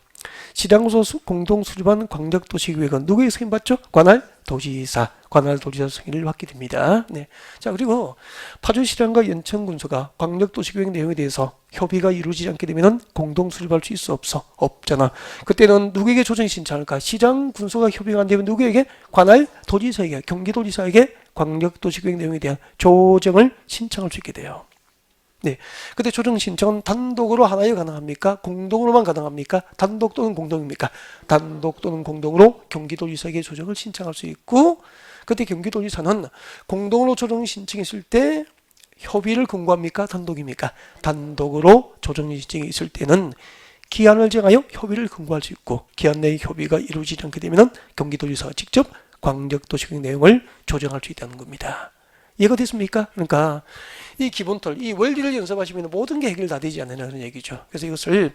시장군서 공동 수립한 광역도시계획은 누구의 승인 받죠? 관할 도지사, 관할 도지사 승인을 받게 됩니다. 네. 자, 그리고 파주시장과 연천군서가 광역도시계획 내용에 대해서 협의가 이루어지지 않게 되면 공동 수립할 수 있어? 없어? 없잖아. 그때는 누구에게 조정 신청할까? 시장 군서가 협의가 안 되면 누구에게? 관할 도지사에게, 경기도지사에게 광역도시계획 내용에 대한 조정을 신청할 수 있게 돼요. 네. 근데 조정 신청은 단독으로 하나에 가능합니까? 공동으로만 가능합니까? 단독 또는 공동입니까? 단독 또는 공동으로 경기도지사에게 조정을 신청할 수 있고, 그때 경기도지사는 공동으로 조정 신청했을 때 협의를 권고합니까? 단독입니까? 단독으로 조정 신청이 있을 때는 기한을 정하여 협의를 권고할 수 있고, 기한 내에 협의가 이루어지지 않게 되면 경기도지사가 직접 광역도시계획 내용을 조정할 수 있다는 겁니다. 이해가 됐습니까? 그러니까 이 기본틀, 이 원리를 연습하시면 모든 게 해결 다 되지 않느냐는 얘기죠. 그래서 이것을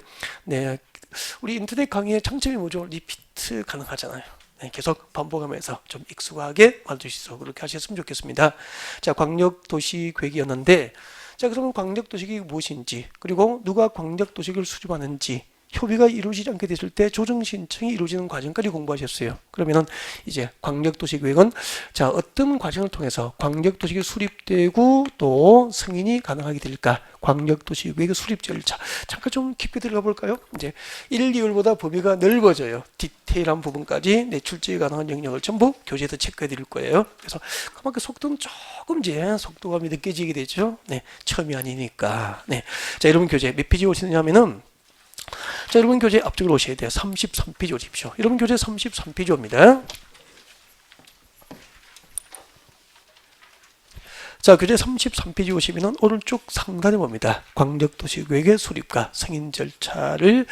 우리 인터넷 강의의 장점이 뭐죠? 리피트 가능하잖아요. 네, 계속 반복하면서 좀 익숙하게 만들 수 있어. 그렇게 하셨으면 좋겠습니다. 자, 광역도시계획이었는데, 자, 그러면 광역도시계획이 무엇인지, 그리고 누가 광역도시계획을 수립하는지, 협의가 이루어지지 않게 됐을 때 조정 신청이 이루어지는 과정까지 공부하셨어요. 그러면은 이제 광역도시계획은 자, 어떤 과정을 통해서 광역도시계획이 수립되고 또 승인이 가능하게 될까? 광역도시계획의 수립 절차. 잠깐 좀 깊게 들어가 볼까요? 이제 1, 2월보다 범위가 넓어져요. 디테일한 부분까지 출제 가능한 영역을 전부 교재에서 체크해 드릴 거예요. 그래서 그만큼 속도는 조금 이제 속도감이 느껴지게 되죠. 네, 처음이 아니니까. 네, 자, 여러분 교재 몇 페이지 오시느냐면은 자, 여러분 교재 앞쪽으로 오셔야 돼요. 33페이지 오십시오. 여러분 교재 33페이지 옵니다. 자, 교재 33페이지 오시면 오른쪽 상단에 봅니다. 광역도시계획의 수립과 승인 절차를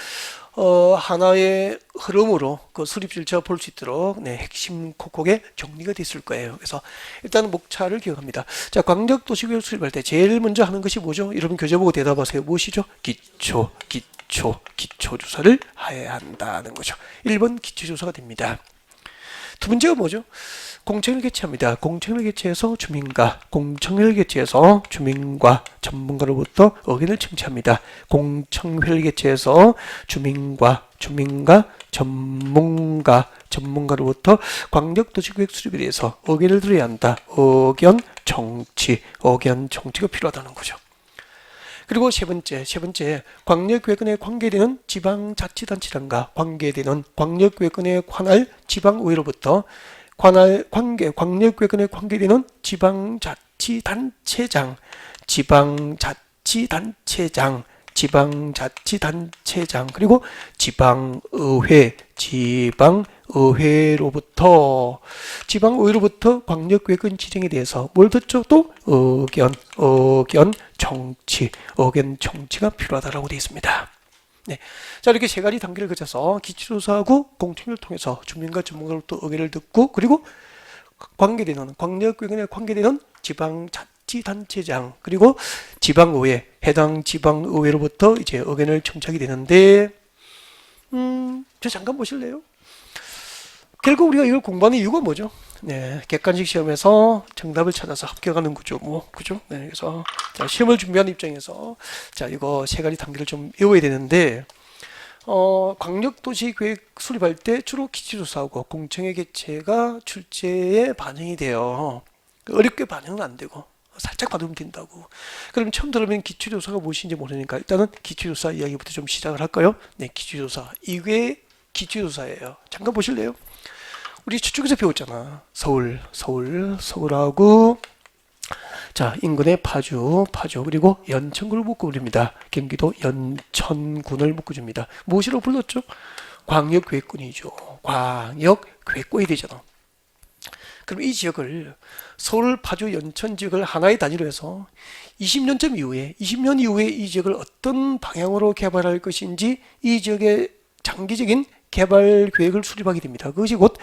하나의 흐름으로 그 수립 절차 볼 수 있도록 핵심 콕콕에 정리가 됐을 거예요. 그래서 일단 목차를 기억합니다. 자, 광역도시계획 수립할 때 제일 먼저 하는 것이 뭐죠? 여러분 교재 보고 대답하세요. 무엇이죠? 기초조사를 해야 한다는 거죠. 1번 기초조사가 됩니다. 두 번째가 뭐죠? 공청회를 개최합니다. 공청회를 개최해서 주민과 전문가로부터 의견을 청취합니다. 공청회를 개최해서 주민과 전문가로부터 광역도시계획 수립에 대해서 의견을 들어야 한다. 의견 청취가 필요하다는 거죠. 그리고 세 번째, 광역계획권에 관계되는 지방자치단체장과 관계되는 광역계획권에 관할 지방의회로부터 광역계획권에 관계되는 지방자치단체장, 그리고 지방의회로부터 광역계획권 지정에 대해서 뭘 듣죠? 또 의견 청취가 필요하다라고 되어 있습니다. 네. 자, 이렇게 세 가지 단계를 거쳐서 기초조사하고 공청회를 통해서 주민과 전문가로부터 의견을 듣고, 그리고 광역계획권에 관계되는 자치단체장 그리고 지방의회, 해당 지방의회로부터 이제 의견을 청취하게 되는데, 저 잠깐 보실래요? 결국 우리가 이걸 공부하는 이유가 뭐죠? 네, 객관식 시험에서 정답을 찾아서 합격하는 거죠. 뭐, 그죠? 네, 그래서 자, 시험을 준비하는 입장에서 자, 이거 세 가지 단계를 좀 외워야 되는데, 광역도시계획 수립할 때 주로 기초조사하고 공청회 개최가 출제에 반영이 돼요. 어렵게 반영은 안 되고 살짝 받으면 된다고. 그럼 처음 들으면 기초조사가 무엇인지 모르니까 일단은 기초조사 이야기부터 좀 시작을 할까요? 네, 기초조사. 이게 기초조사예요. 잠깐 보실래요? 우리 저쪽에서 배웠잖아. 서울하고 자, 인근의 파주 그리고 연천군을 묶어버립니다. 경기도 연천군을 묶어줍니다. 무엇이라고 불렀죠? 광역계획군이죠. 광역계획군이 되잖아. 그럼 이 지역을 서울, 파주, 연천 지역을 하나의 단위로 해서 20년 이후에 이 지역을 어떤 방향으로 개발할 것인지 이 지역의 장기적인 개발 계획을 수립하게 됩니다. 그것이 곧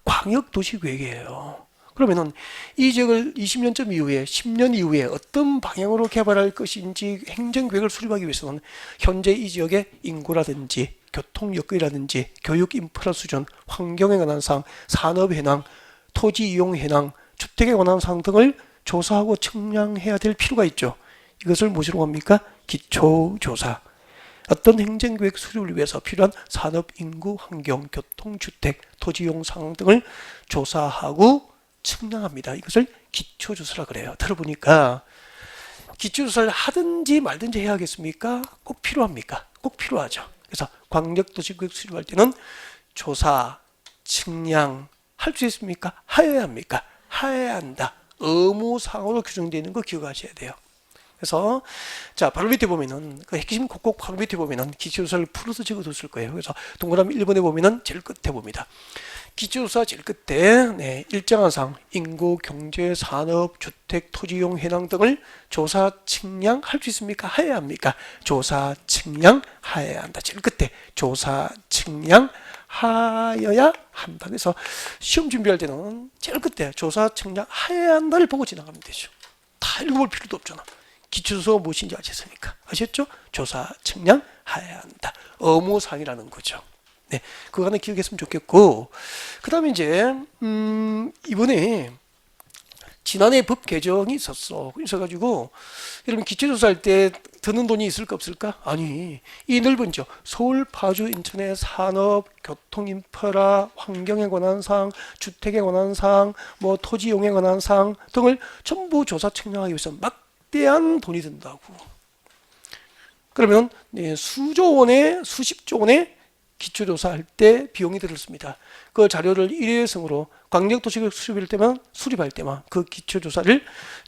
광역도시계획이에요. 그러면은 이 지역을 20년쯤 이후에 10년 이후에 어떤 방향으로 개발할 것인지 행정계획을 수립하기 위해서는 현재 이 지역의 인구라든지 교통 여건이라든지 교육 인프라 수준, 환경에 관한 사항, 산업 현황, 토지 이용 현황, 주택에 관한 사항 등을 조사하고 측량해야 될 필요가 있죠. 이것을 무엇이라고 합니까? 기초조사. 어떤 행정계획 수립을 위해서 필요한 산업, 인구, 환경, 교통, 주택, 토지 이용 상황 등을 조사하고 측량합니다. 이것을 기초조사라 그래요. 들어보니까 기초조사를 하든지 말든지 해야 하겠습니까? 꼭 필요합니까? 꼭 필요하죠. 그래서 광역도시계획 수립할 때는 조사, 측량 할 수 있습니까? 하여야 합니까? 하여야 한다. 의무상으로 규정되어 있는 거 기억하셔야 돼요. 그래서 자 바로 밑에 보면은 그 핵심 꼭꼭 바로 밑에 보면은 기초조사를 풀어서 적어뒀을 거예요. 그래서 동그라미 1번에 보면은 제일 끝에 봅니다. 기초조사 제일 끝에 네, 일정한 사항 인구, 경제, 산업, 주택, 토지용 현황 등을 조사 측량할 수 있습니까? 하여야 합니까? 조사 측량하여야 한다. 제일 끝에 조사 측량하여야 한다. 그래서 시험 준비할 때는 제일 끝에 조사 측량하여야 한다를 보고 지나가면 되죠. 다 읽어볼 필요도 없잖아. 기초조사가 무엇인지 아셨습니까? 아셨죠? 조사 측량하여야 한다. 의무사항이라는 거죠. 네, 그거 하나 기억했으면 좋겠고, 그 다음에 이제 이번에 지난해 법 개정이 있어가지고 여러분 기초조사할 때 드는 돈이 있을까 없을까? 아니, 이 넓은 지역 서울, 파주, 인천의 산업, 교통 인프라, 환경에 관한 사항, 주택에 관한 사항, 뭐 토지 이용에 관한 사항 등을 전부 조사 측량하기 위해서 막대한 돈이 든다고. 그러면 네, 수조 원에 수십조 원의 기초조사할 때 비용이 들었습니다. 그 자료를 일회성으로 광역도시계획 수립할 때만 그 기초조사를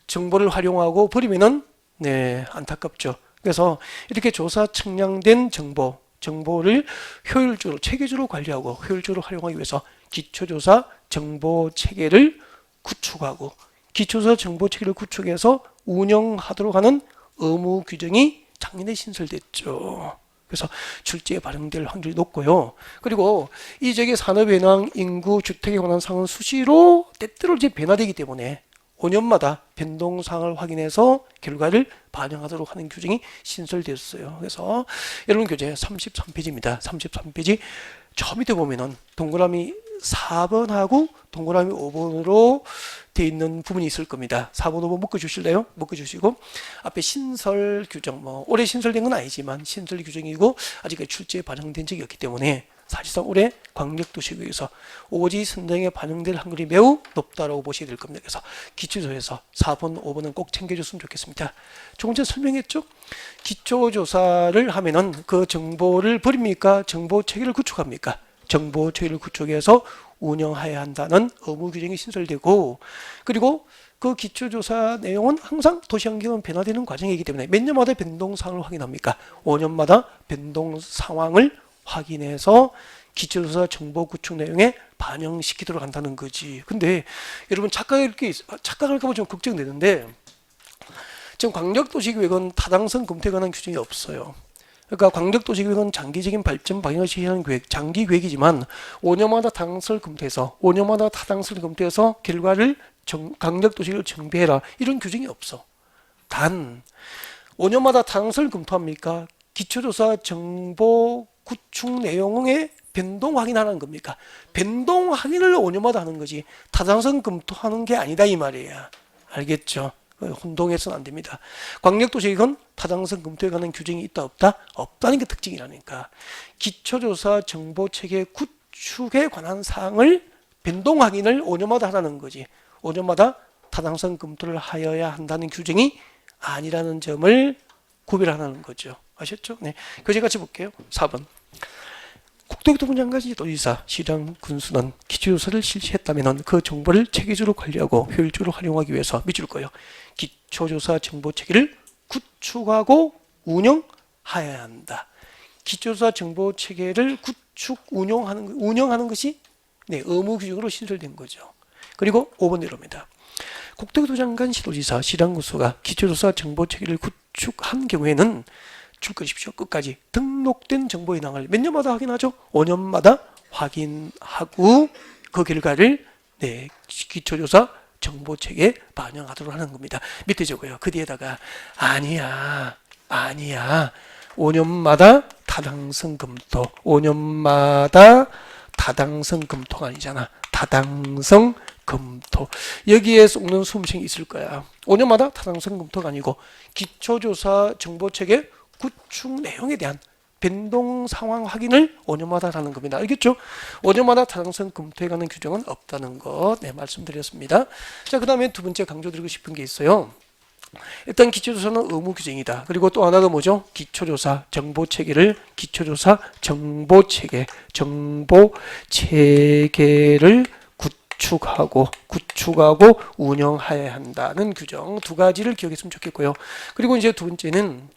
정보를 활용하고 버리면은 네 안타깝죠. 그래서 이렇게 조사 측량된 정보를 효율적으로 체계적으로 관리하고 효율적으로 활용하기 위해서 기초조사 정보 체계를 구축하고 기초조사 정보 체계를 구축해서 운영하도록 하는 의무 규정이 작년에 신설됐죠. 그래서 출제에 반영될 확률이 높고요. 그리고 이 지역의 산업 현황, 인구, 주택에 관한 사항은 수시로 때때로 이제 변화되기 때문에 5년마다 변동 사항을 확인해서 결과를 반영하도록 하는 규정이 신설되었어요. 그래서 여러분 교재 33페이지입니다. 33페이지 저 밑에 보면은 동그라미 4번하고 동그라미 5번으로 되어 있는 부분이 있을 겁니다. 4번, 5번 묶어주실래요? 묶어주시고 앞에 신설 규정, 뭐 올해 신설된 건 아니지만 신설 규정이고 아직까지 출제에 반영된 적이 없기 때문에 사실상 올해 광역도시계획에서 오지 선정에 반영될 확률이 매우 높다라고 보셔야 될 겁니다. 그래서 기초조사에서 4번, 5번은 꼭 챙겨줬으면 좋겠습니다. 조금 전에 설명했죠? 기초조사를 하면은 그 정보를 버립니까? 정보 체계를 구축합니까? 정보 체계를 구축해서 운영해야 한다는 의무 규정이 신설되고, 그리고 그 기초조사 내용은 항상 도시환경은 변화되는 과정이기 때문에 몇 년마다 변동 사항을 확인합니까? 5년마다 변동 상황을 확인해서 기초조사 정보 구축 내용에 반영시키도록 한다는 거지. 근데 여러분 착각할까 봐 좀 걱정되는데 지금 광역도시계획은 타당성 검토에 관한 규정이 없어요. 그러니까 광역도시계획은 장기적인 발전 방향을 제시하는 계획, 장기 계획이지만 5년마다 타당성을 검토해서 결과를 광역도시계획을 정비해라 이런 규정이 없어. 단 5년마다 타당성을 검토합니까? 기초조사 정보 구축 내용의 변동 확인하는 겁니까? 변동 확인을 5년마다 하는 거지 타당성 검토하는 게 아니다 이 말이야. 알겠죠? 혼동해서는 안 됩니다. 광역도시계획은 타당성 검토에 관한 규정이 있다 없다? 없다는 게 특징이라니까. 기초조사 정보체계 구축에 관한 사항을 변동 확인을 5년마다 하라는 거지. 5년마다 타당성 검토를 하여야 한다는 규정이 아니라는 점을 구별하는 거죠. 아셨죠? 네. 교재 같이 볼게요. 4번. 국토교통부 장관이 도지사, 시장, 군수는 기초조사를 실시했다면 그 정보를 체계적으로 관리하고 효율적으로 활용하기 위해서 밑줄 거예요. 기초조사 정보체계를 구축하고 운영하여야 한다. 기초조사 정보체계를 구축, 운영하는 것이 네, 의무 규정으로 신설된 거죠. 그리고 5번 내로입니다. 국토교통부 장관 시도지사, 시장군수가 기초조사 정보체계를 구축한 경우에는 줄 것이십시오. 끝까지 등록된 정보 현황을 몇 년마다 확인하죠? 5년마다 확인하고 그 결과를 네, 기초조사 정보체계에 반영하도록 하는 겁니다. 밑에 적어요. 그 뒤에다가 아니야 5년마다 타당성 검토 5년마다 타당성 검토가 아니잖아. 타당성 검토. 여기에 쏙는 수험생이 있을 거야. 5년마다 타당성 검토가 아니고 기초조사 정보체계 구축 내용에 대한 변동 상황 확인을 5년마다 하는 겁니다. 알겠죠? 5년마다 타당성 검토에 관한 규정은 없다는 것 네, 말씀드렸습니다. 자, 그 다음에 두 번째 강조드리고 싶은 게 있어요. 일단 기초조사는 의무 규정이다. 그리고 또 하나가 뭐죠? 기초조사 정보체계를 기초조사 정보체계를 구축하고 운영해야 한다는 규정 두 가지를 기억했으면 좋겠고요. 그리고 이제 두 번째는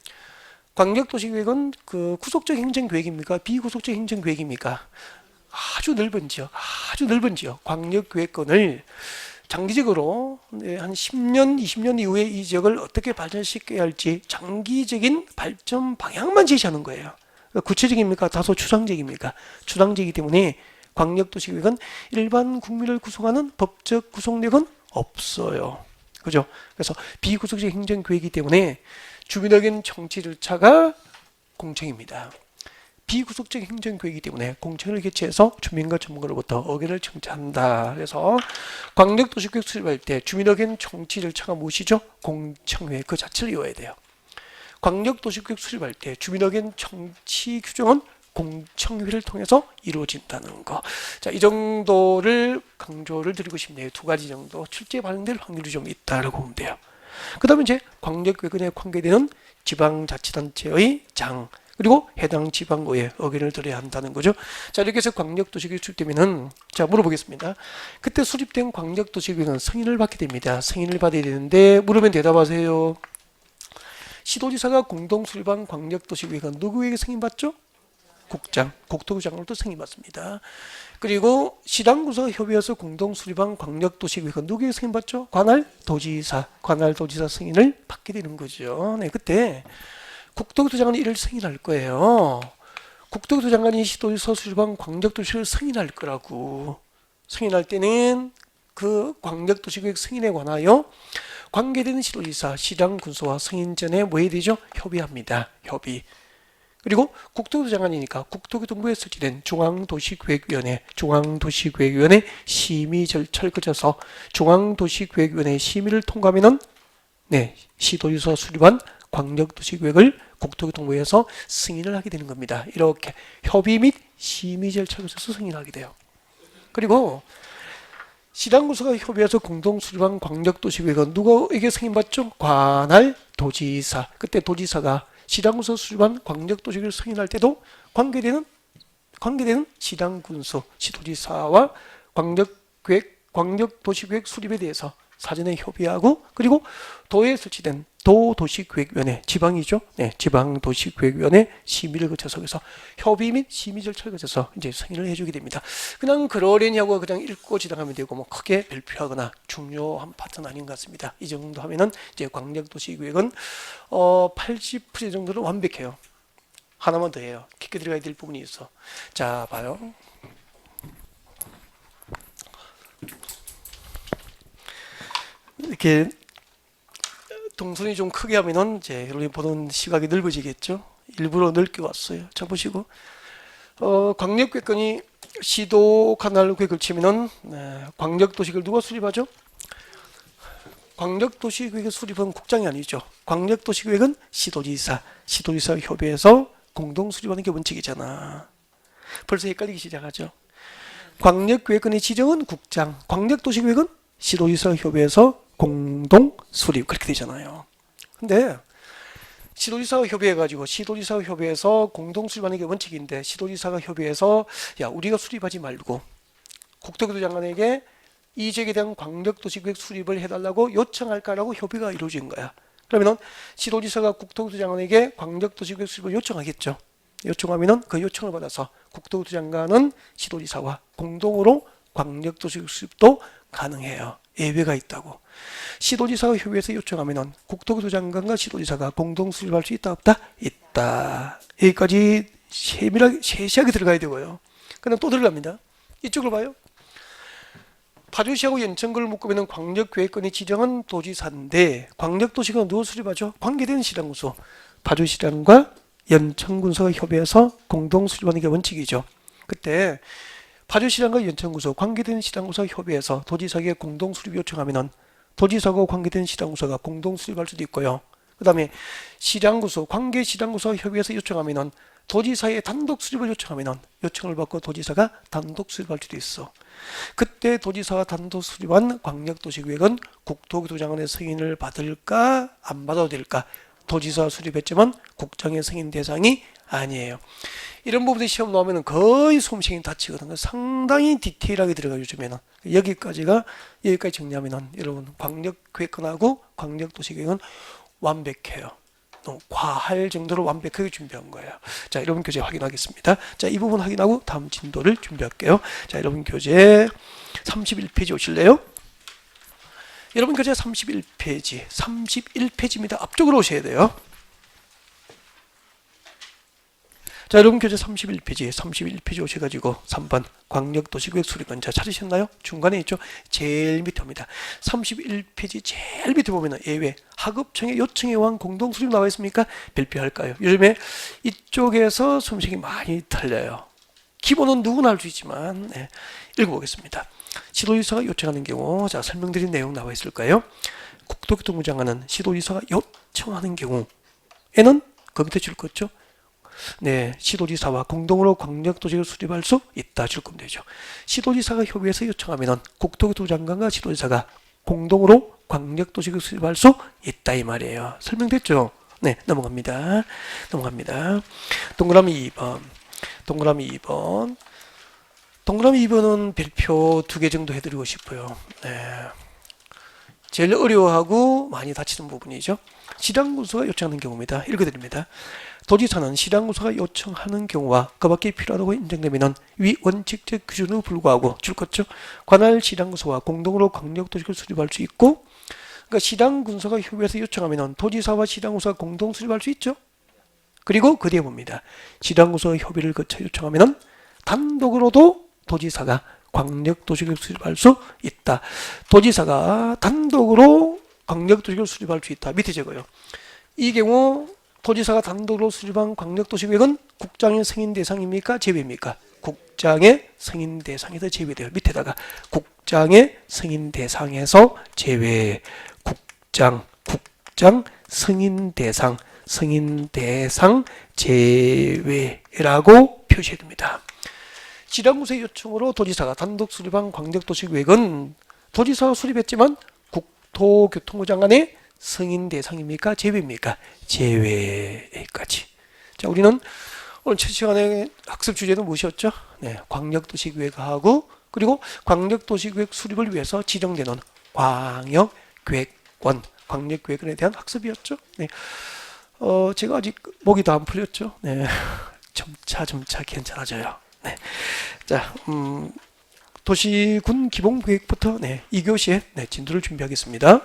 광역도시계획은 그 구속적 행정계획입니까? 비구속적 행정계획입니까? 아주 넓은 지역. 광역계획권을 장기적으로 한 10년, 20년 이후에 이 지역을 어떻게 발전시켜야 할지 장기적인 발전 방향만 제시하는 거예요. 구체적입니까? 다소 추상적입니까? 추상적이기 때문에 광역도시계획은 일반 국민을 구성하는 법적 구속력은 없어요. 그죠? 그래서 비구속적 행정계획이기 때문에 주민에겐 정치 절차가 공청입니다. 비구속적 행정계획이기 때문에 공청을 개최해서 주민과 전문가로부터 의견을 청취한다. 그래서 광역도시계획 수립할 때 주민에겐 정치 절차가 무엇이죠? 공청회 그 자체를 이어야 돼요. 광역도시계획 수립할 때 주민에겐 정치 규정은 공청회를 통해서 이루어진다는 거. 자, 이 정도를 강조를 드리고 싶네요. 두 가지 정도 출제 반영될 확률이 좀 있다라고 보면 돼요. 그 다음에 이제 광역계획에 관계되는 지방자치단체의 장 그리고 해당 지방의회 의견을 들어야 한다는 거죠. 자, 이렇게 해서 광역도시계획 수립되면은 자 물어보겠습니다. 그때 수립된 광역도시계획은 승인을 받게 됩니다. 승인을 받아야 되는데 물으면 대답하세요. 시도지사가 공동 수립한 광역도시계획은 누구에게 승인받죠? 국장, 국토부 장으로부터 승인받습니다. 그리고 시당구서 협의해서 공동 수립한 광역도시계획은 누구에게 승인받죠? 관할 도지사 승인을 받게 되는 거죠. 네, 그때 국토교토 장관이 이를 승인할 거예요. 국토교토 장관이 시도지사 수립한 광역도시를 승인할 거라고. 승인할 때는 그 광역도시계획 승인에 관하여 관계되는 시도지사, 시장군수와 승인 전에 뭐 해야 되죠? 협의합니다. 협의. 그리고 국토교토 장관이니까 국토교통부에 설치된 중앙도시계획위원회 심의 절차를 거쳐서 중앙도시계획위원회 심의를 통과하면은 네, 시도지사 수립한 광역도시계획을 국토교통부에서 승인을 하게 되는 겁니다. 이렇게 협의 및 심의 절차를 거쳐서 승인하게 돼요. 그리고 시당구서가 협의해서 공동 수립한 광역도시계획은 누구에게 승인받죠? 관할 도지사. 그때 도지사가 시당군수 수립한 광역도시계획을 승인할 때도 관계되는 시당군수, 시도지사와 광역도시계획 수립에 대해서 사전에 협의하고 그리고 도에 설치된 도도시계획위원회, 지방이죠. 네, 지방도시계획위원회 심의를 거쳐서 그래서 협의 및 심의 절차를 거쳐서 이제 승인을 해주게 됩니다. 그냥 그러려니 하고 그냥 읽고 지나가면 되고 뭐 크게 발표하거나 중요한 파트는 아닌 것 같습니다. 이 정도 하면은 이제 광역도시계획은 80% 정도는 완벽해요. 하나만 더 해요. 깊게 들어가야 될 부분이 있어. 자, 봐요. 이렇게 동선이 좀 크게 하면은 이제 여러분이 보는 시각이 넓어지겠죠. 일부러 넓게 왔어요. 자 보시고 광역계획권이 시도 관할 계획을 치면은 광역도시계획을 누가 수립하죠? 광역도시계획의 수립은 국장이 아니죠. 광역도시계획은 시도지사 협의해서 공동 수립하는 게 원칙이잖아. 벌써 헷갈리기 시작하죠. 광역계획권의 지정은 국장, 광역도시계획은 시도지사 협의해서 공동 수립 그렇게 되잖아요. 근데 시도지사가 협의해가지고 시도지사가 협의해서 공동 수립하는 게 원칙인데 시도지사가 협의해서 야 우리가 수립하지 말고 국토교토 장관에게 이 지역에 대한 광역도시계획 수립을 해달라고 요청할까라고 협의가 이루어진 거야. 그러면은 시도지사가 국토교토 장관에게 광역도시계획 수립을 요청하겠죠. 요청하면은 그 요청을 받아서 국토교토 장관은 시도지사와 공동으로 광역도시계획 수립도 가능해요. 예외가 있다고. 시도지사가 협의해서 요청하면은 국토교토 장관과 시도지사가 공동 수립할 수 있다 없다? 있다. 여기까지 세세하게 들어가야 되고요. 그럼 또 들어갑니다. 이쪽을 봐요. 파주시하고 연천구를 묶으면 광역계획권의 지정은 도지사인데 광역도시가 누가 수립하죠? 관계된 시당구소 파주시장과 연천군서가 협의해서 공동 수립하는 게 원칙이죠. 그때 파주시장과 연천구소 관계된 시당구소가 협의해서 도지사에게 공동 수립 요청하면은 도지사하고 관계된 시당구소가 공동 수립할 수도 있고요. 그 다음에 시장구소 관계 시장구소가 협의해서 요청하면은 도지사의 단독 수립을 요청하면은 요청을 받고 도지사가 단독 수립할 수도 있어. 그때 도지사가 단독 수립한 광역도시계획은 국토교토 장관의 승인을 받을까 안 받아도 될까? 도지사 수립했지만 국장의 승인 대상이 아니에요. 이런 부분이 시험 나오면 거의 수험생이 다치거든요. 상당히 디테일하게 들어가요. 요즘에는 여기까지 정리하면 여러분 광역계획권하고 광역도시계획은 완벽해요. 과할 정도로 완벽하게 준비한 거예요. 자, 여러분 교재 확인하겠습니다. 자, 이 부분 확인하고 다음 진도를 준비할게요. 자, 여러분 교재 31페이지 오실래요? 여러분 교재 31페이지입니다. 앞쪽으로 오셔야 돼요. 자, 여러분 교재 31페이지 오셔가지고 3번 광역도시계획 수립은 자 찾으셨나요? 중간에 있죠? 제일 밑에 옵니다. 31페이지 제일 밑에 보면 예외 하급청의 요청에 의한 공동 수립 나와 있습니까? 발표할까요? 요즘에 이쪽에서 수험생이 많이 틀려요. 기본은 누구나 할 수 있지만 읽어보겠습니다. 시도지사가 요청하는 경우 자 설명드린 내용 나와 있을까요? 국토교통부 장관은 시도지사가 요청하는 경우에는 그 밑에 줄 거죠? 네, 시도지사와 공동으로 광역도시계획을 수립할 수 있다 줄 거면 되죠. 시도지사가 협의해서 요청하면 국토교토부 장관과 시도지사가 공동으로 광역도시계획을 수립할 수 있다 이 말이에요. 설명됐죠? 네, 넘어갑니다. 동그라미 2번. 동그라미 2번은 별표 2개 정도 해드리고 싶어요. 네. 제일 어려워하고 많이 다치는 부분이죠. 시장군수가 요청하는 경우입니다. 읽어드립니다. 도지사는 시장구소가 요청하는 경우와 그 밖에 필요하다고 인정되면 위 원칙적 기준으로 불구하고 줄 것죠. 관할 시장구소와 공동으로 광역도시계획을 수립할 수 있고 그러니까 시장군수가 협의해서 요청하면 도지사와 시장구소가 공동 수립할 수 있죠. 그리고 그 뒤에 봅니다. 시장구소가 협의를 거쳐 요청하면 단독으로도 도지사가 광역도시계획을 수립할 수 있다. 도지사가 단독으로 광역도시계획을 수립할 수 있다. 밑에 적어요. 이 경우 도지사가 단독으로 수립한 광역도시계획은 국장의 승인 대상입니까? 제외입니까? 국장의 승인 대상에서 제외돼요. 밑에다가 국장의 승인 대상에서 제외. 국장 승인 대상 제외라고 표시해 둡니다. 지방구소의 요청으로 도지사가 단독 수립한 광역도시계획은 도지사가 수립했지만 국토교통부 장관의 승인 대상입니까? 제외입니까? 제외까지. 자, 우리는 오늘 첫 시간에 학습 주제는 무엇이었죠? 네, 광역도시계획하고 그리고 광역도시계획 수립을 위해서 지정되는 광역계획권에 대한 학습이었죠. 네, 제가 아직 목이 더 안 풀렸죠. 네, 점차 괜찮아져요. 네, 자, 도시군 기본계획부터 2교시에 진도를 준비하겠습니다.